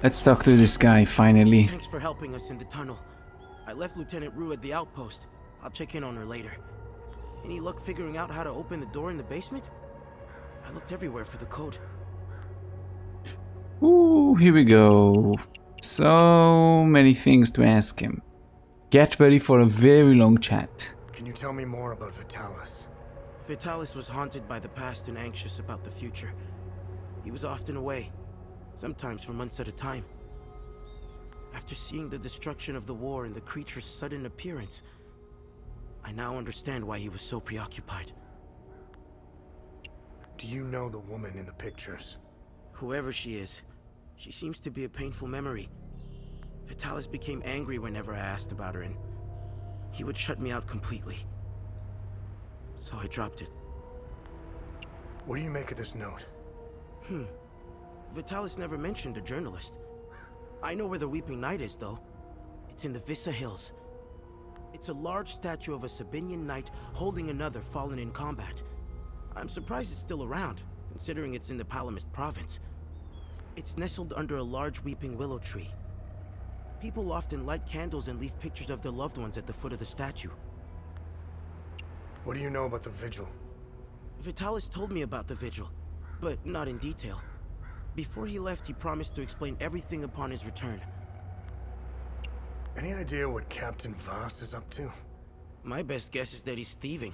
Let's talk to this guy, finally. Thanks for helping us in the tunnel. I left Lieutenant Rue at the outpost. I'll check in on her later. Any luck figuring out how to open the door in the basement? I looked everywhere for the code. Ooh, here we go. So many things to ask him. Get ready for a very long chat. Can you tell me more about Vitalis? Vitalis was haunted by the past and anxious about the future. He was often away, sometimes for months at a time. After seeing the destruction of the war and the creature's sudden appearance, I now understand why he was so preoccupied. Do you know the woman in the pictures? Whoever she is, she seems to be a painful memory. Vitalis became angry whenever I asked about her, and he would shut me out completely. So I dropped it. What do you make of this note? Vitalis never mentioned a journalist. I know where the Weeping Knight is, though. It's in the Vissa Hills. It's a large statue of a Sabinian knight holding another fallen in combat. I'm surprised it's still around, considering it's in the Palamist province. It's nestled under a large weeping willow tree. People often light candles and leave pictures of their loved ones at the foot of the statue. What do you know about the vigil? Vitalis told me about the vigil, but not in detail. Before he left, he promised to explain everything upon his return. Any idea what Captain Voss is up to? My best guess is that he's thieving.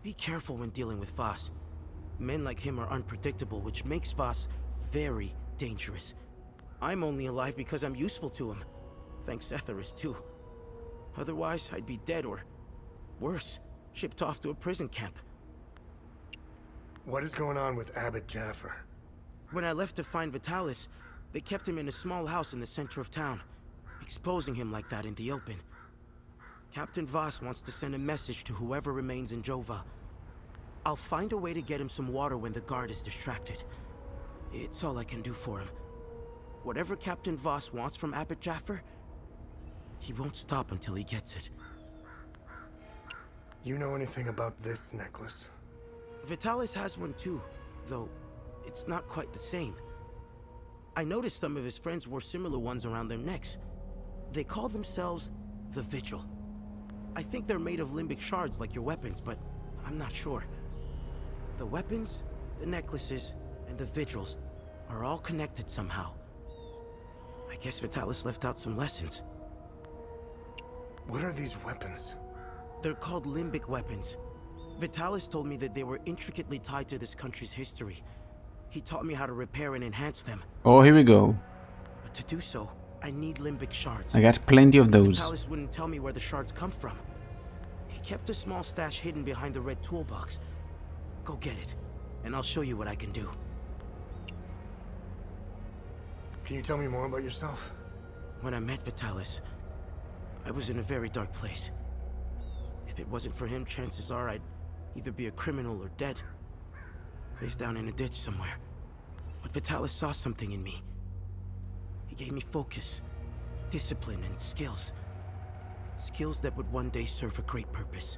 Be careful when dealing with Voss. Men like him are unpredictable, which makes Voss very dangerous. I'm only alive because I'm useful to him. Thanks Setharus, too. Otherwise, I'd be dead or, worse, shipped off to a prison camp. What is going on with Abbot Jaffer? When I left to find Vitalis, they kept him in a small house in the center of town, exposing him like that in the open. Captain Voss wants to send a message to whoever remains in Jova. I'll find a way to get him some water when the guard is distracted. It's all I can do for him. Whatever Captain Voss wants from Abbot Jaffer, he won't stop until he gets it. You know anything about this necklace? Vitalis has one too, though it's not quite the same. I noticed some of his friends wore similar ones around their necks. They call themselves the Vigil. I think they're made of limbic shards like your weapons, but I'm not sure. The weapons, the necklaces, and the Vigils are all connected somehow. I guess Vitalis left out some lessons. What are these weapons? They're called limbic weapons. Vitalis told me that they were intricately tied to this country's history. He taught me how to repair and enhance them. Oh, here we go. But to do so, I need limbic shards. I got plenty of those. Vitalis wouldn't tell me where the shards come from. He kept a small stash hidden behind the red toolbox. Go get it, and I'll show you what I can do. Can you tell me more about yourself? When I met Vitalis, I was in a very dark place. If it wasn't for him, chances are I'd either be a criminal or dead. Face down in a ditch somewhere. But Vitalis saw something in me. He gave me focus, discipline, and skills. Skills that would one day serve a great purpose.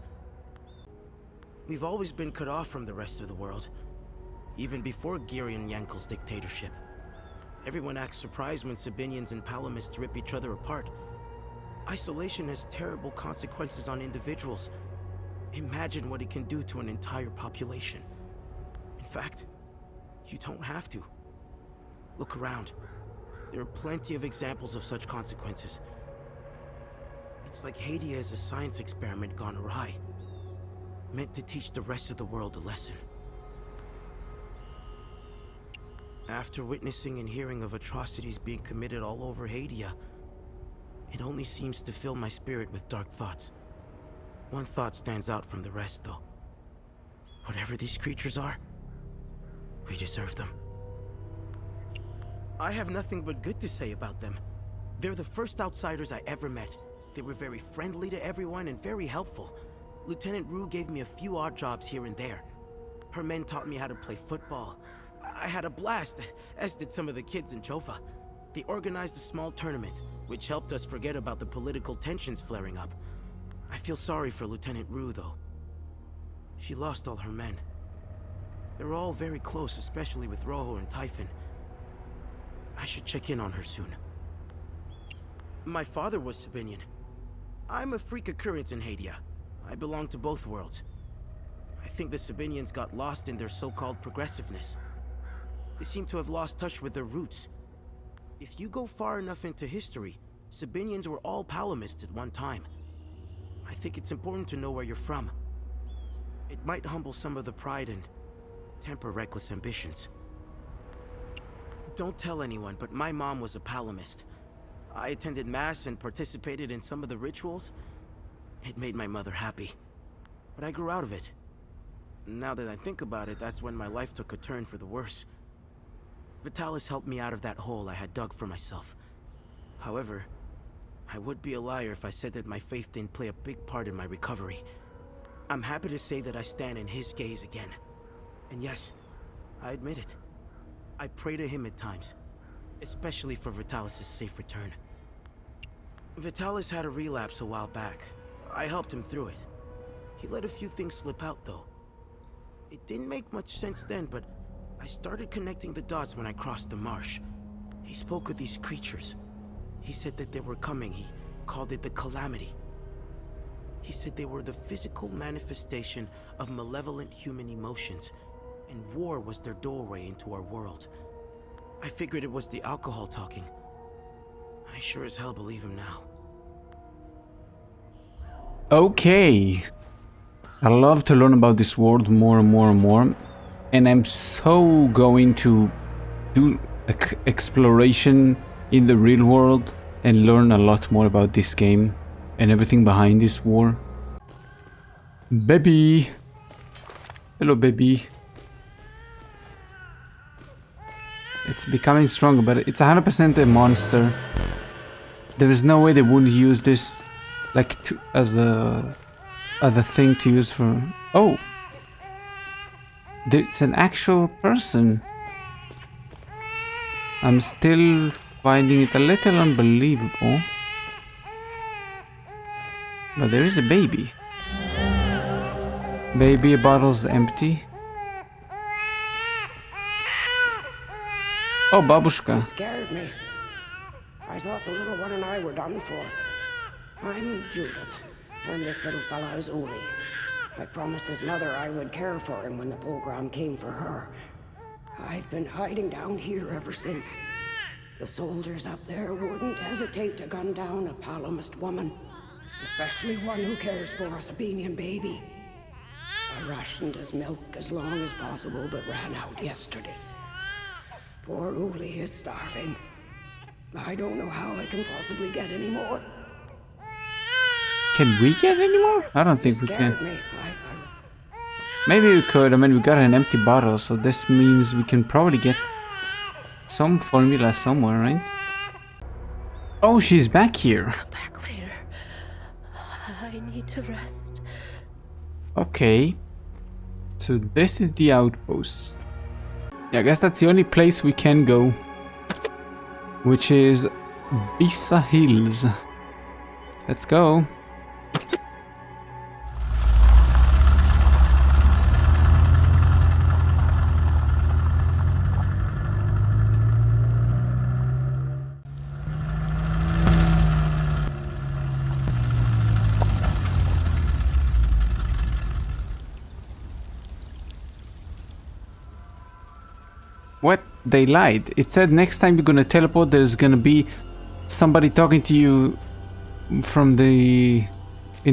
We've always been cut off from the rest of the world, even before Girion Yankel's dictatorship. Everyone acts surprised when Sabinians and Palamists rip each other apart. Isolation has terrible consequences on individuals. Imagine what it can do to an entire population. In fact, you don't have to. Look around. There are plenty of examples of such consequences. It's like Hadia is a science experiment gone awry, meant to teach the rest of the world a lesson. After witnessing and hearing of atrocities being committed all over Hadia, it only seems to fill my spirit with dark thoughts. One thought stands out from the rest, though. Whatever these creatures are, we deserve them. I have nothing but good to say about them. They're the first outsiders I ever met. They were very friendly to everyone and very helpful. Lieutenant Rue gave me a few odd jobs here and there. Her men taught me how to play football. I had a blast, as did some of the kids in Jova. They organized a small tournament, which helped us forget about the political tensions flaring up. I feel sorry for Lieutenant Rue, though. She lost all her men. They were all very close, especially with Rojo and Typhon. I should check in on her soon. My father was Sabinian. I'm a freak occurrence in Hadia. I belong to both worlds. I think the Sabinians got lost in their so-called progressiveness. They seem to have lost touch with their roots. If you go far enough into history, Sabinians were all Palamists at one time. I think it's important to know where you're from. It might humble some of the pride and temper reckless ambitions. Don't tell anyone, but my mom was a Palamist. I attended Mass and participated in some of the rituals. It made my mother happy. But I grew out of it. Now that I think about it, that's when my life took a turn for the worse. Vitalis helped me out of that hole I had dug for myself. However, I would be a liar if I said that my faith didn't play a big part in my recovery. I'm happy to say that I stand in his gaze again. And yes, I admit it. I pray to him at times, especially for Vitalis' safe return. Vitalis had a relapse a while back. I helped him through it. He let a few things slip out, though. It didn't make much sense then, but I started connecting the dots when I crossed the marsh. He spoke of these creatures. He said that they were coming. He called it the Calamity. He said they were the physical manifestation of malevolent human emotions, and war was their doorway into our world. I figured it was the alcohol talking. I sure as hell believe him now. Okay. I love to learn about this world more and more and more. And I'm so going to do exploration in the real world and learn a lot more about this game and everything behind this war. Baby! Hello, baby. It's becoming stronger, but it's 100% a monster. There is no way they wouldn't use this like as the other thing to use for. Oh, it's an actual person. I'm still finding it a little unbelievable. But there is a baby. Baby, bottle's empty. Oh, babushka. You scared me. I thought the little one and I were done for. I'm Judith, and this little fella is Uli. I promised his mother I would care for him when the program came for her. I've been hiding down here ever since. The soldiers up there wouldn't hesitate to gun down a Palomist woman, especially one who cares for a Sabinian baby. I rationed his milk as long as possible, but ran out yesterday. Poor Uli is starving. I don't know how I can possibly get any more. Can we get any more? I don't think we can. Me. Maybe we could. I mean, we got an empty bottle, so this means we can probably get some formula somewhere, right? Oh, she's back here. Come back later. I need to rest. Okay. So this is the outpost. Yeah, I guess that's the only place we can go. Which is Bisa Hills. Let's go. What? They lied. It said next time you're gonna teleport, there's gonna be somebody talking to you from in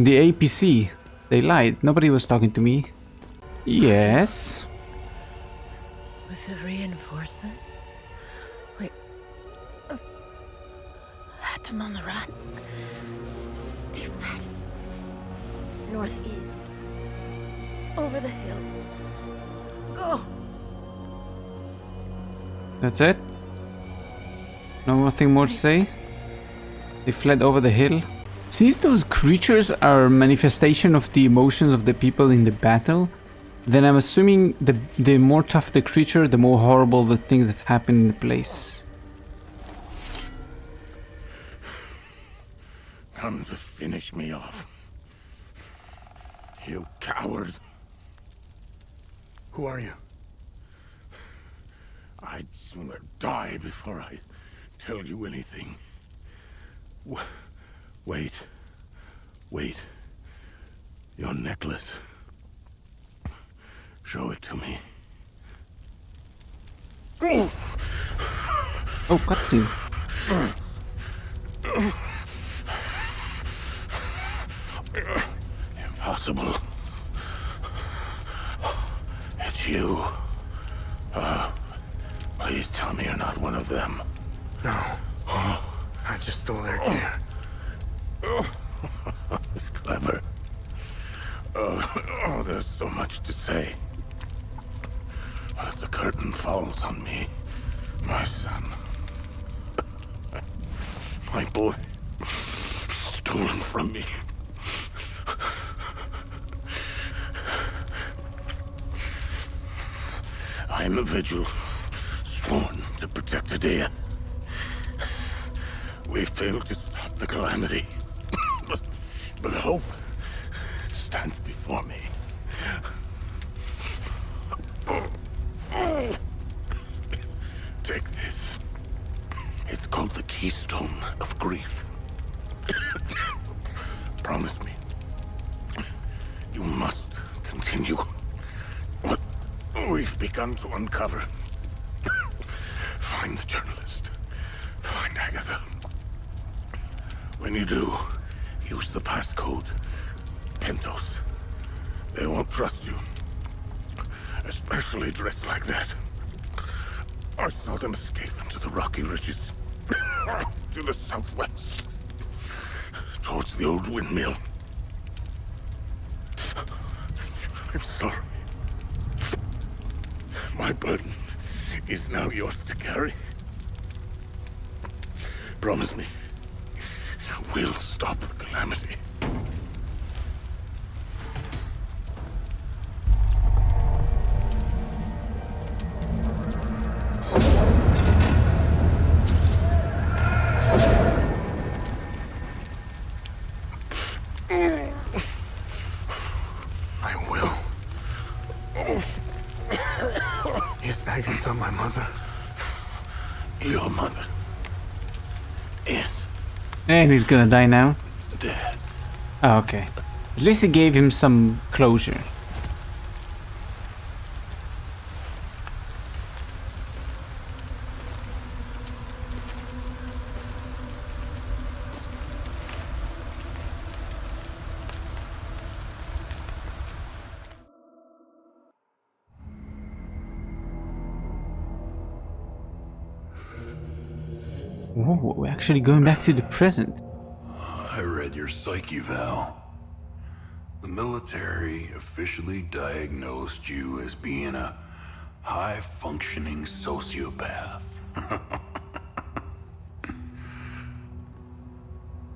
the APC. They lied. Nobody was talking to me. Yes. With the reinforcements? Wait. Had them on the run. They fled. Northeast. Over the hill. Go! That's it? Nothing more to say? They fled over the hill. Since those creatures are manifestation of the emotions of the people in the battle, then I'm assuming the more tough the creature, the more horrible the things that happen in the place. Come to finish me off. You coward. Who are you? I'd sooner die before I tell you anything. Wait. Wait. Your necklace. Show it to me. Oh, cutscene. Impossible. It's you. Please tell me you're not one of them. No. I just stole their gear. It's clever. Oh, there's so much to say. But the curtain falls on me, my son. My boy, stolen from me. I am a vigil, sworn to protect Adea. We failed to stop the calamity, but hope stands before me. Take this. It's called the Keystone of Grief. Promise me, you must continue what we've begun to uncover. Find the journalist. Find Agatha. When you do, use the passcode. Pentos. They won't trust you. Especially dressed like that. I saw them escape into the rocky ridges. To the southwest. Towards the old windmill. I'm sorry. My burden is now yours to carry. Promise me, we'll stop the calamity. mother? Your mother is And he's gonna die now. dead. Oh, okay. At least it gave him some closure. Whoa, we're actually going back to the present. I read your psyche, Val. The military officially diagnosed you as being a high-functioning sociopath.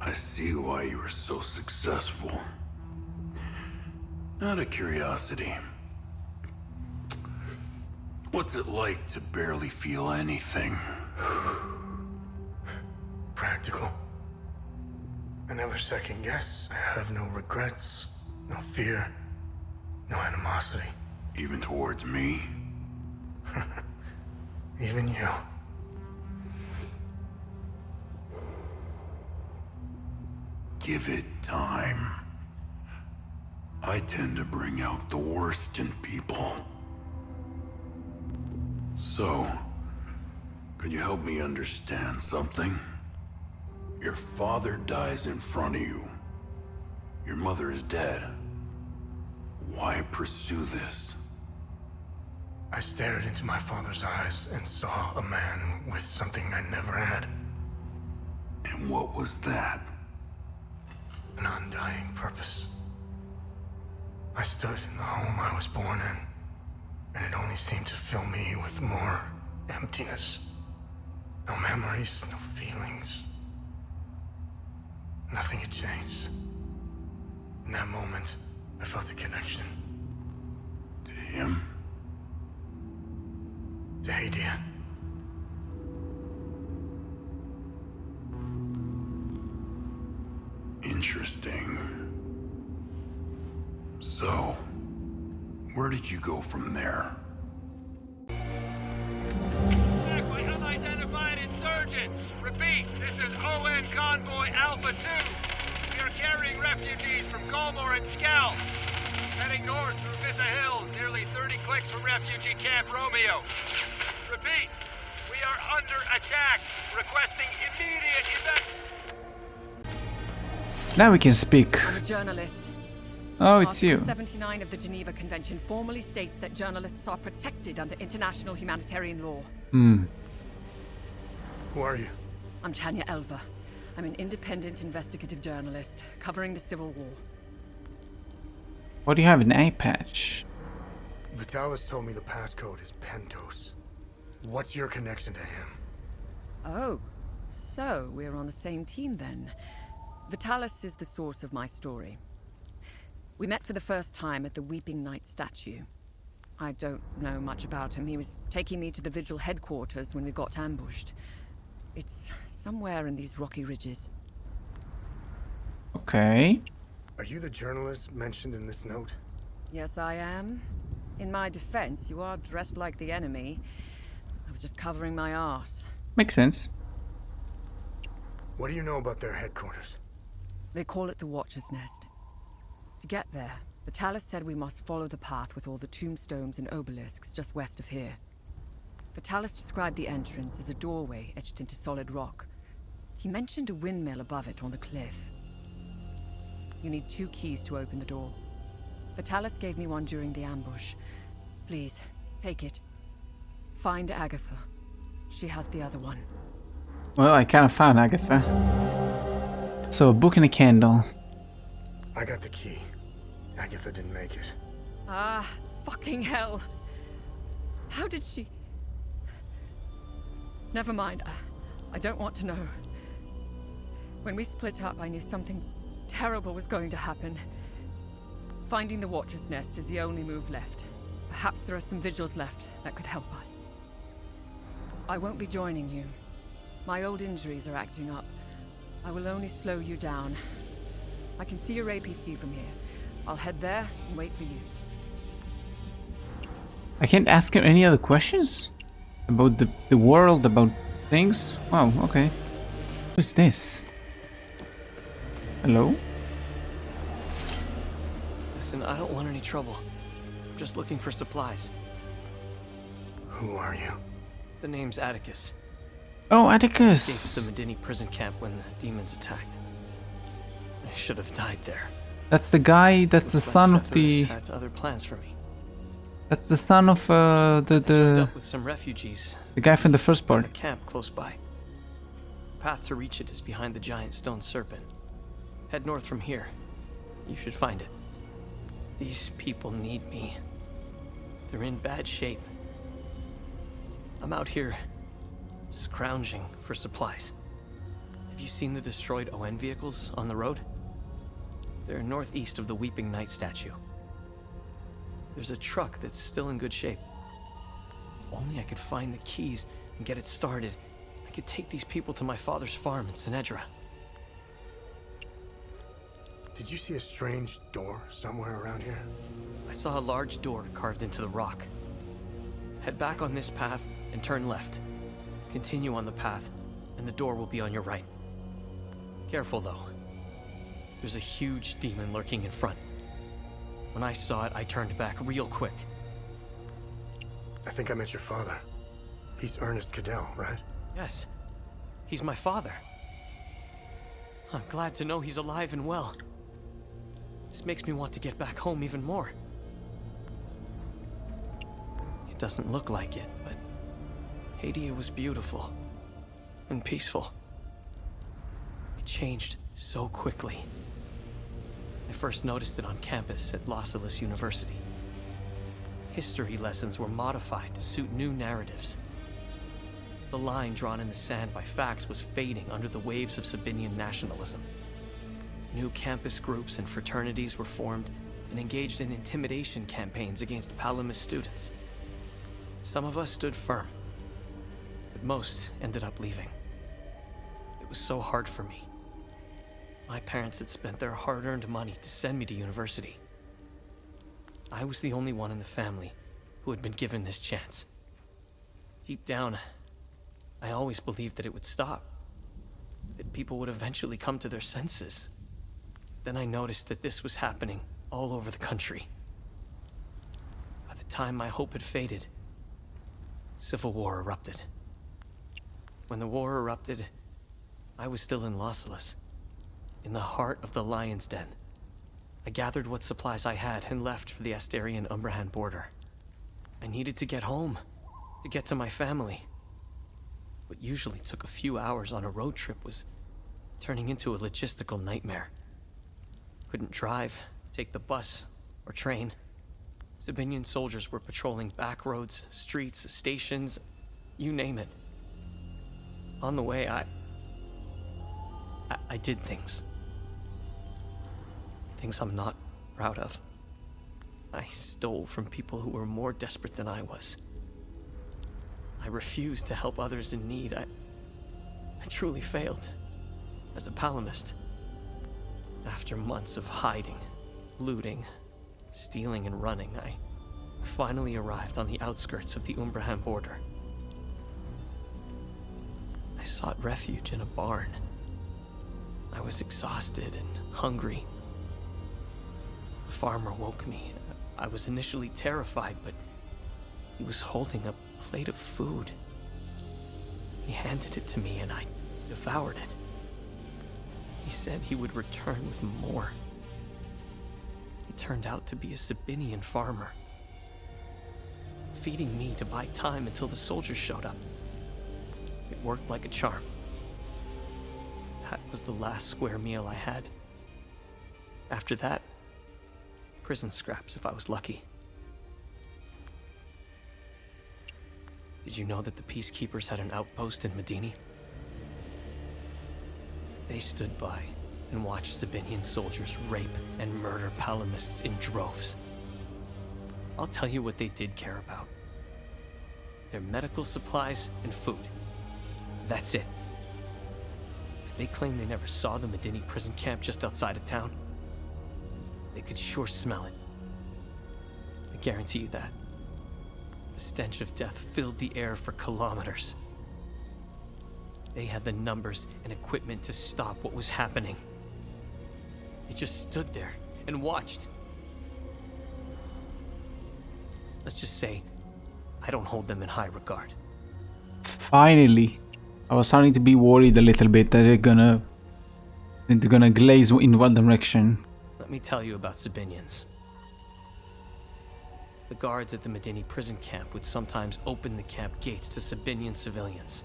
I see why you were so successful. Out of curiosity, what's it like to barely feel anything? Practical. I never second guess. I have no regrets, no fear, no animosity. Even towards me? Even you. Give it time. I tend to bring out the worst in people. So, could you help me understand something? Your father dies in front of you. Your mother is dead. Why pursue this? I stared into my father's eyes and saw a man with something I never had. And what was that? An undying purpose. I stood in the home I was born in, and it only seemed to fill me with more emptiness. No memories, no feelings. Nothing had changed. In that moment, I felt a connection. To him? To Hadia. Interesting. So, where did you go from there? Attack by unidentified insurgents. Repeat, this is ON Convoy Alpha 2. We are carrying refugees from Colmore and Skell. Heading north through Vissa Hills, nearly 30 clicks from refugee Camp Romeo. Repeat, we are under attack. Requesting immediate Now we can speak. I'm a journalist. Oh, it's Article you. 79 of the Geneva Convention formally states that journalists are protected under international humanitarian law. Hmm. Who are you? I'm Chania Elva. I'm an independent investigative journalist covering the Civil War. What do you have, an eye patch? Vitalis told me the passcode is Pentos. What's your connection to him? Oh, so we're on the same team then. Vitalis is the source of my story. We met for the first time at the Weeping Knight statue. I don't know much about him. He was taking me to the Vigil headquarters when we got ambushed. It's somewhere in these rocky ridges. Okay. Are you the journalist mentioned in this note? Yes, I am. In my defense, you are dressed like the enemy. I was just covering my arse. Makes sense. What do you know about their headquarters? They call it the Watcher's Nest. To get there, Vitalis said we must follow the path with all the tombstones and obelisks just west of here. Vitalis described the entrance as a doorway etched into solid rock. He mentioned a windmill above it on the cliff. You need 2 keys to open the door. Vitalis gave me one during the ambush. Please, take it. Find Agatha. She has the other one. Well, I kind of found Agatha. So, a book and a candle. I got the key. Agatha didn't make it. Ah, fucking hell. How did she... Never mind. I don't want to know. When we split up, I knew something terrible was going to happen. Finding the Watcher's Nest is the only move left. Perhaps there are some vigils left that could help us. I won't be joining you. My old injuries are acting up. I will only slow you down. I can see your APC from here. I'll head there and wait for you. I can't ask her any other questions? About the world, about things? Wow, okay. Who's this? Hello? Listen, I don't want any trouble. I'm just looking for supplies. Who are you? The name's Atticus. Oh, I Atticus! escaped the Medini prison camp when the demons attacked. I should have died there. That's the guy, that's the son of the... had other plans for me. That's the son of I joined up with some refugees. the guy from the first part. A camp close by. The path to reach it is behind the giant stone serpent. Head north from here. You should find it. These people need me. They're in bad shape. I'm out here scrounging for supplies. Have you seen the destroyed ON vehicles on the road? They're northeast of the Weeping Knight statue. There's a truck that's still in good shape. If only I could find the keys and get it started, I could take these people to my father's farm in Sinedra. Did you see a strange door somewhere around here? I saw a large door carved into the rock. Head back on this path and turn left. Continue on the path, and the door will be on your right. Careful, though. There's a huge demon lurking in front. When I saw it, I turned back real quick. I think I met your father. He's Ernest Cadell, right? Yes. He's my father. I'm glad to know he's alive and well. This makes me want to get back home even more. It doesn't look like it, but Hadia was beautiful and peaceful. It changed so quickly. I first noticed it on campus at Los Angeles University. History lessons were modified to suit new narratives. The line drawn in the sand by facts was fading under the waves of Sabinian nationalism. New campus groups and fraternities were formed and engaged in intimidation campaigns against Palamist students. Some of us stood firm, but most ended up leaving. It was so hard for me. My parents had spent their hard-earned money to send me to university. I was the only one in the family who had been given this chance. Deep down, I always believed that it would stop, that people would eventually come to their senses. Then I noticed that this was happening all over the country. By the time my hope had faded, civil war erupted. When the war erupted, I was still in Los Angeles, in the heart of the Lion's Den. I gathered what supplies I had and left for the Astarian-Umbrahan border. I needed to get home, to get to my family. What usually took a few hours on a road trip was turning into a logistical nightmare. Couldn't drive, take the bus, or train. Sabinian soldiers were patrolling back roads, streets, stations, you name it. On the way, I did things. Things I'm not proud of. I stole from people who were more desperate than I was. I refused to help others in need. I truly failed as a Palamist. After months of hiding, looting, stealing, and running, I finally arrived on the outskirts of the Umbrahan border. I sought refuge in a barn. I was exhausted and hungry. The farmer woke me. I was initially terrified, but he was holding a plate of food. He handed it to me and I devoured it. He said he would return with more. He turned out to be a Sabinian farmer, feeding me to buy time until the soldiers showed up. It worked like a charm. That was the last square meal I had. After that, prison scraps if I was lucky. Did you know that the Peacekeepers had an outpost in Medini? They stood by and watched Sabinian soldiers rape and murder Palamists in droves. I'll tell you what they did care about. Their medical supplies and food. That's it. If they claim they never saw the Medini prison camp just outside of town, they could sure smell it. I guarantee you that. The stench of death filled the air for kilometers. They had the numbers and equipment to stop what was happening. They just stood there and watched. Let's just say, I don't hold them in high regard. Finally. I was starting to be worried a little bit that they're gonna glaze in one direction. Let me tell you about Sabinians. The guards at the Medini prison camp would sometimes open the camp gates to Sabinian civilians.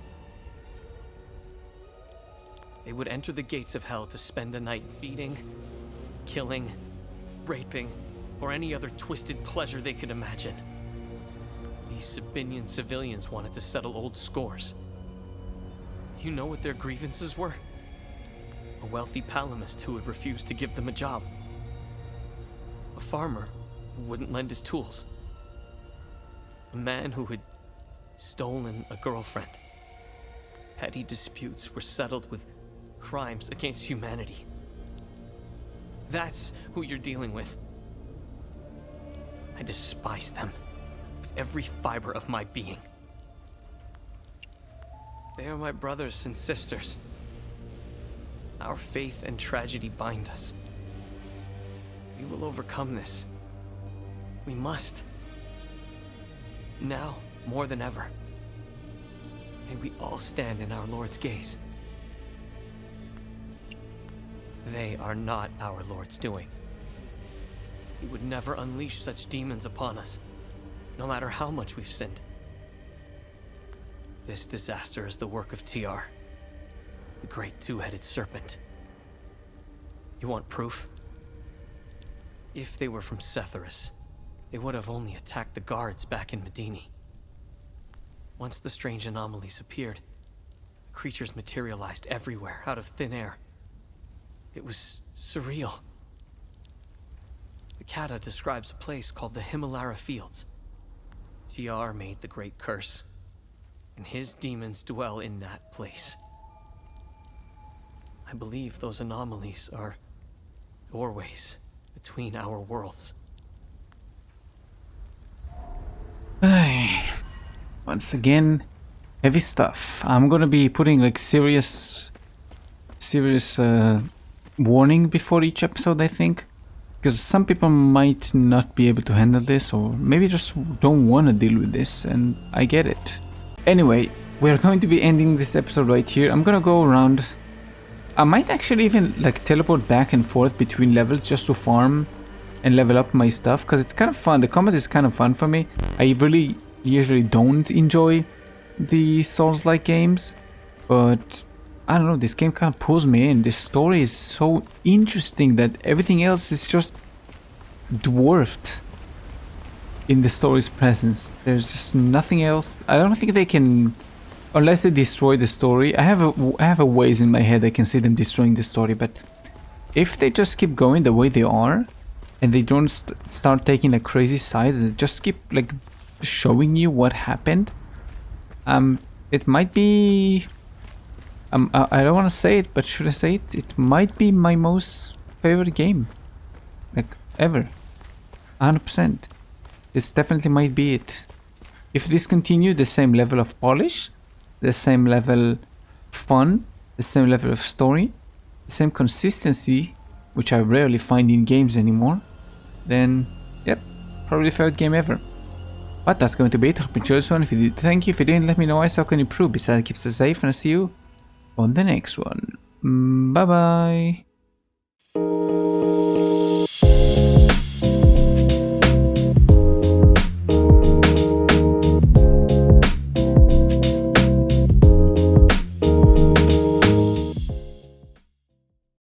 They would enter the gates of hell to spend the night beating, killing, raping, or any other twisted pleasure they could imagine. These Sabinian civilians wanted to settle old scores. Do you know what their grievances were? A wealthy palamist who had refused to give them a job. A farmer who wouldn't lend his tools. A man who had stolen a girlfriend. Petty disputes were settled with crimes against humanity. That's who you're dealing with. I despise them with every fiber of my being. They are my brothers and sisters. Our faith and tragedy bind us. We will overcome this. We must. Now, more than ever. May we all stand in our Lord's gaze. They are not our Lord's doing. He would never unleash such demons upon us, no matter how much we've sinned. This disaster is the work of TR, the great two-headed serpent. You want proof? If they were from Setharis, they would have only attacked the guards back in Medini. Once the strange anomalies appeared, creatures materialized everywhere out of thin air. It was surreal. The Kata describes a place called the Himalara Fields. TR made the great curse, and his demons dwell in that place. I believe those anomalies are doorways between our worlds. Once again, heavy stuff. I'm gonna be putting like serious warning before each episode, I think, because some people might not be able to handle this, or maybe just don't want to deal with this, and I get it. Anyway, we're going to be ending this episode right here. I'm gonna go around. I might actually even like teleport back and forth between levels just to farm and level up my stuff, because it's kind of fun. The combat is kind of fun for me. I really usually don't enjoy the Souls-like games, but I don't know, this game kind of pulls me in. This story is so interesting that everything else is just dwarfed in the story's presence. There's just nothing else. I don't think they can, unless they destroy the story. I have a ways in my head I can see them destroying the story, but if they just keep going the way they are, and they don't start taking like crazy sides, and just keep like showing you what happened, it might be, I don't want to say it, but should I say it? It might be my most favorite game, like ever, 100%. This definitely might be it. If this continued the same level of polish, the same level of fun, the same level of story, the same consistency, which I rarely find in games anymore, then yep, probably favorite game ever. But that's going to be it. Hope you enjoyed this one. If you did, thank you. If you didn't, let me know how I can improve. Besides, keep stay safe, and I'll see you on the next one. Bye bye.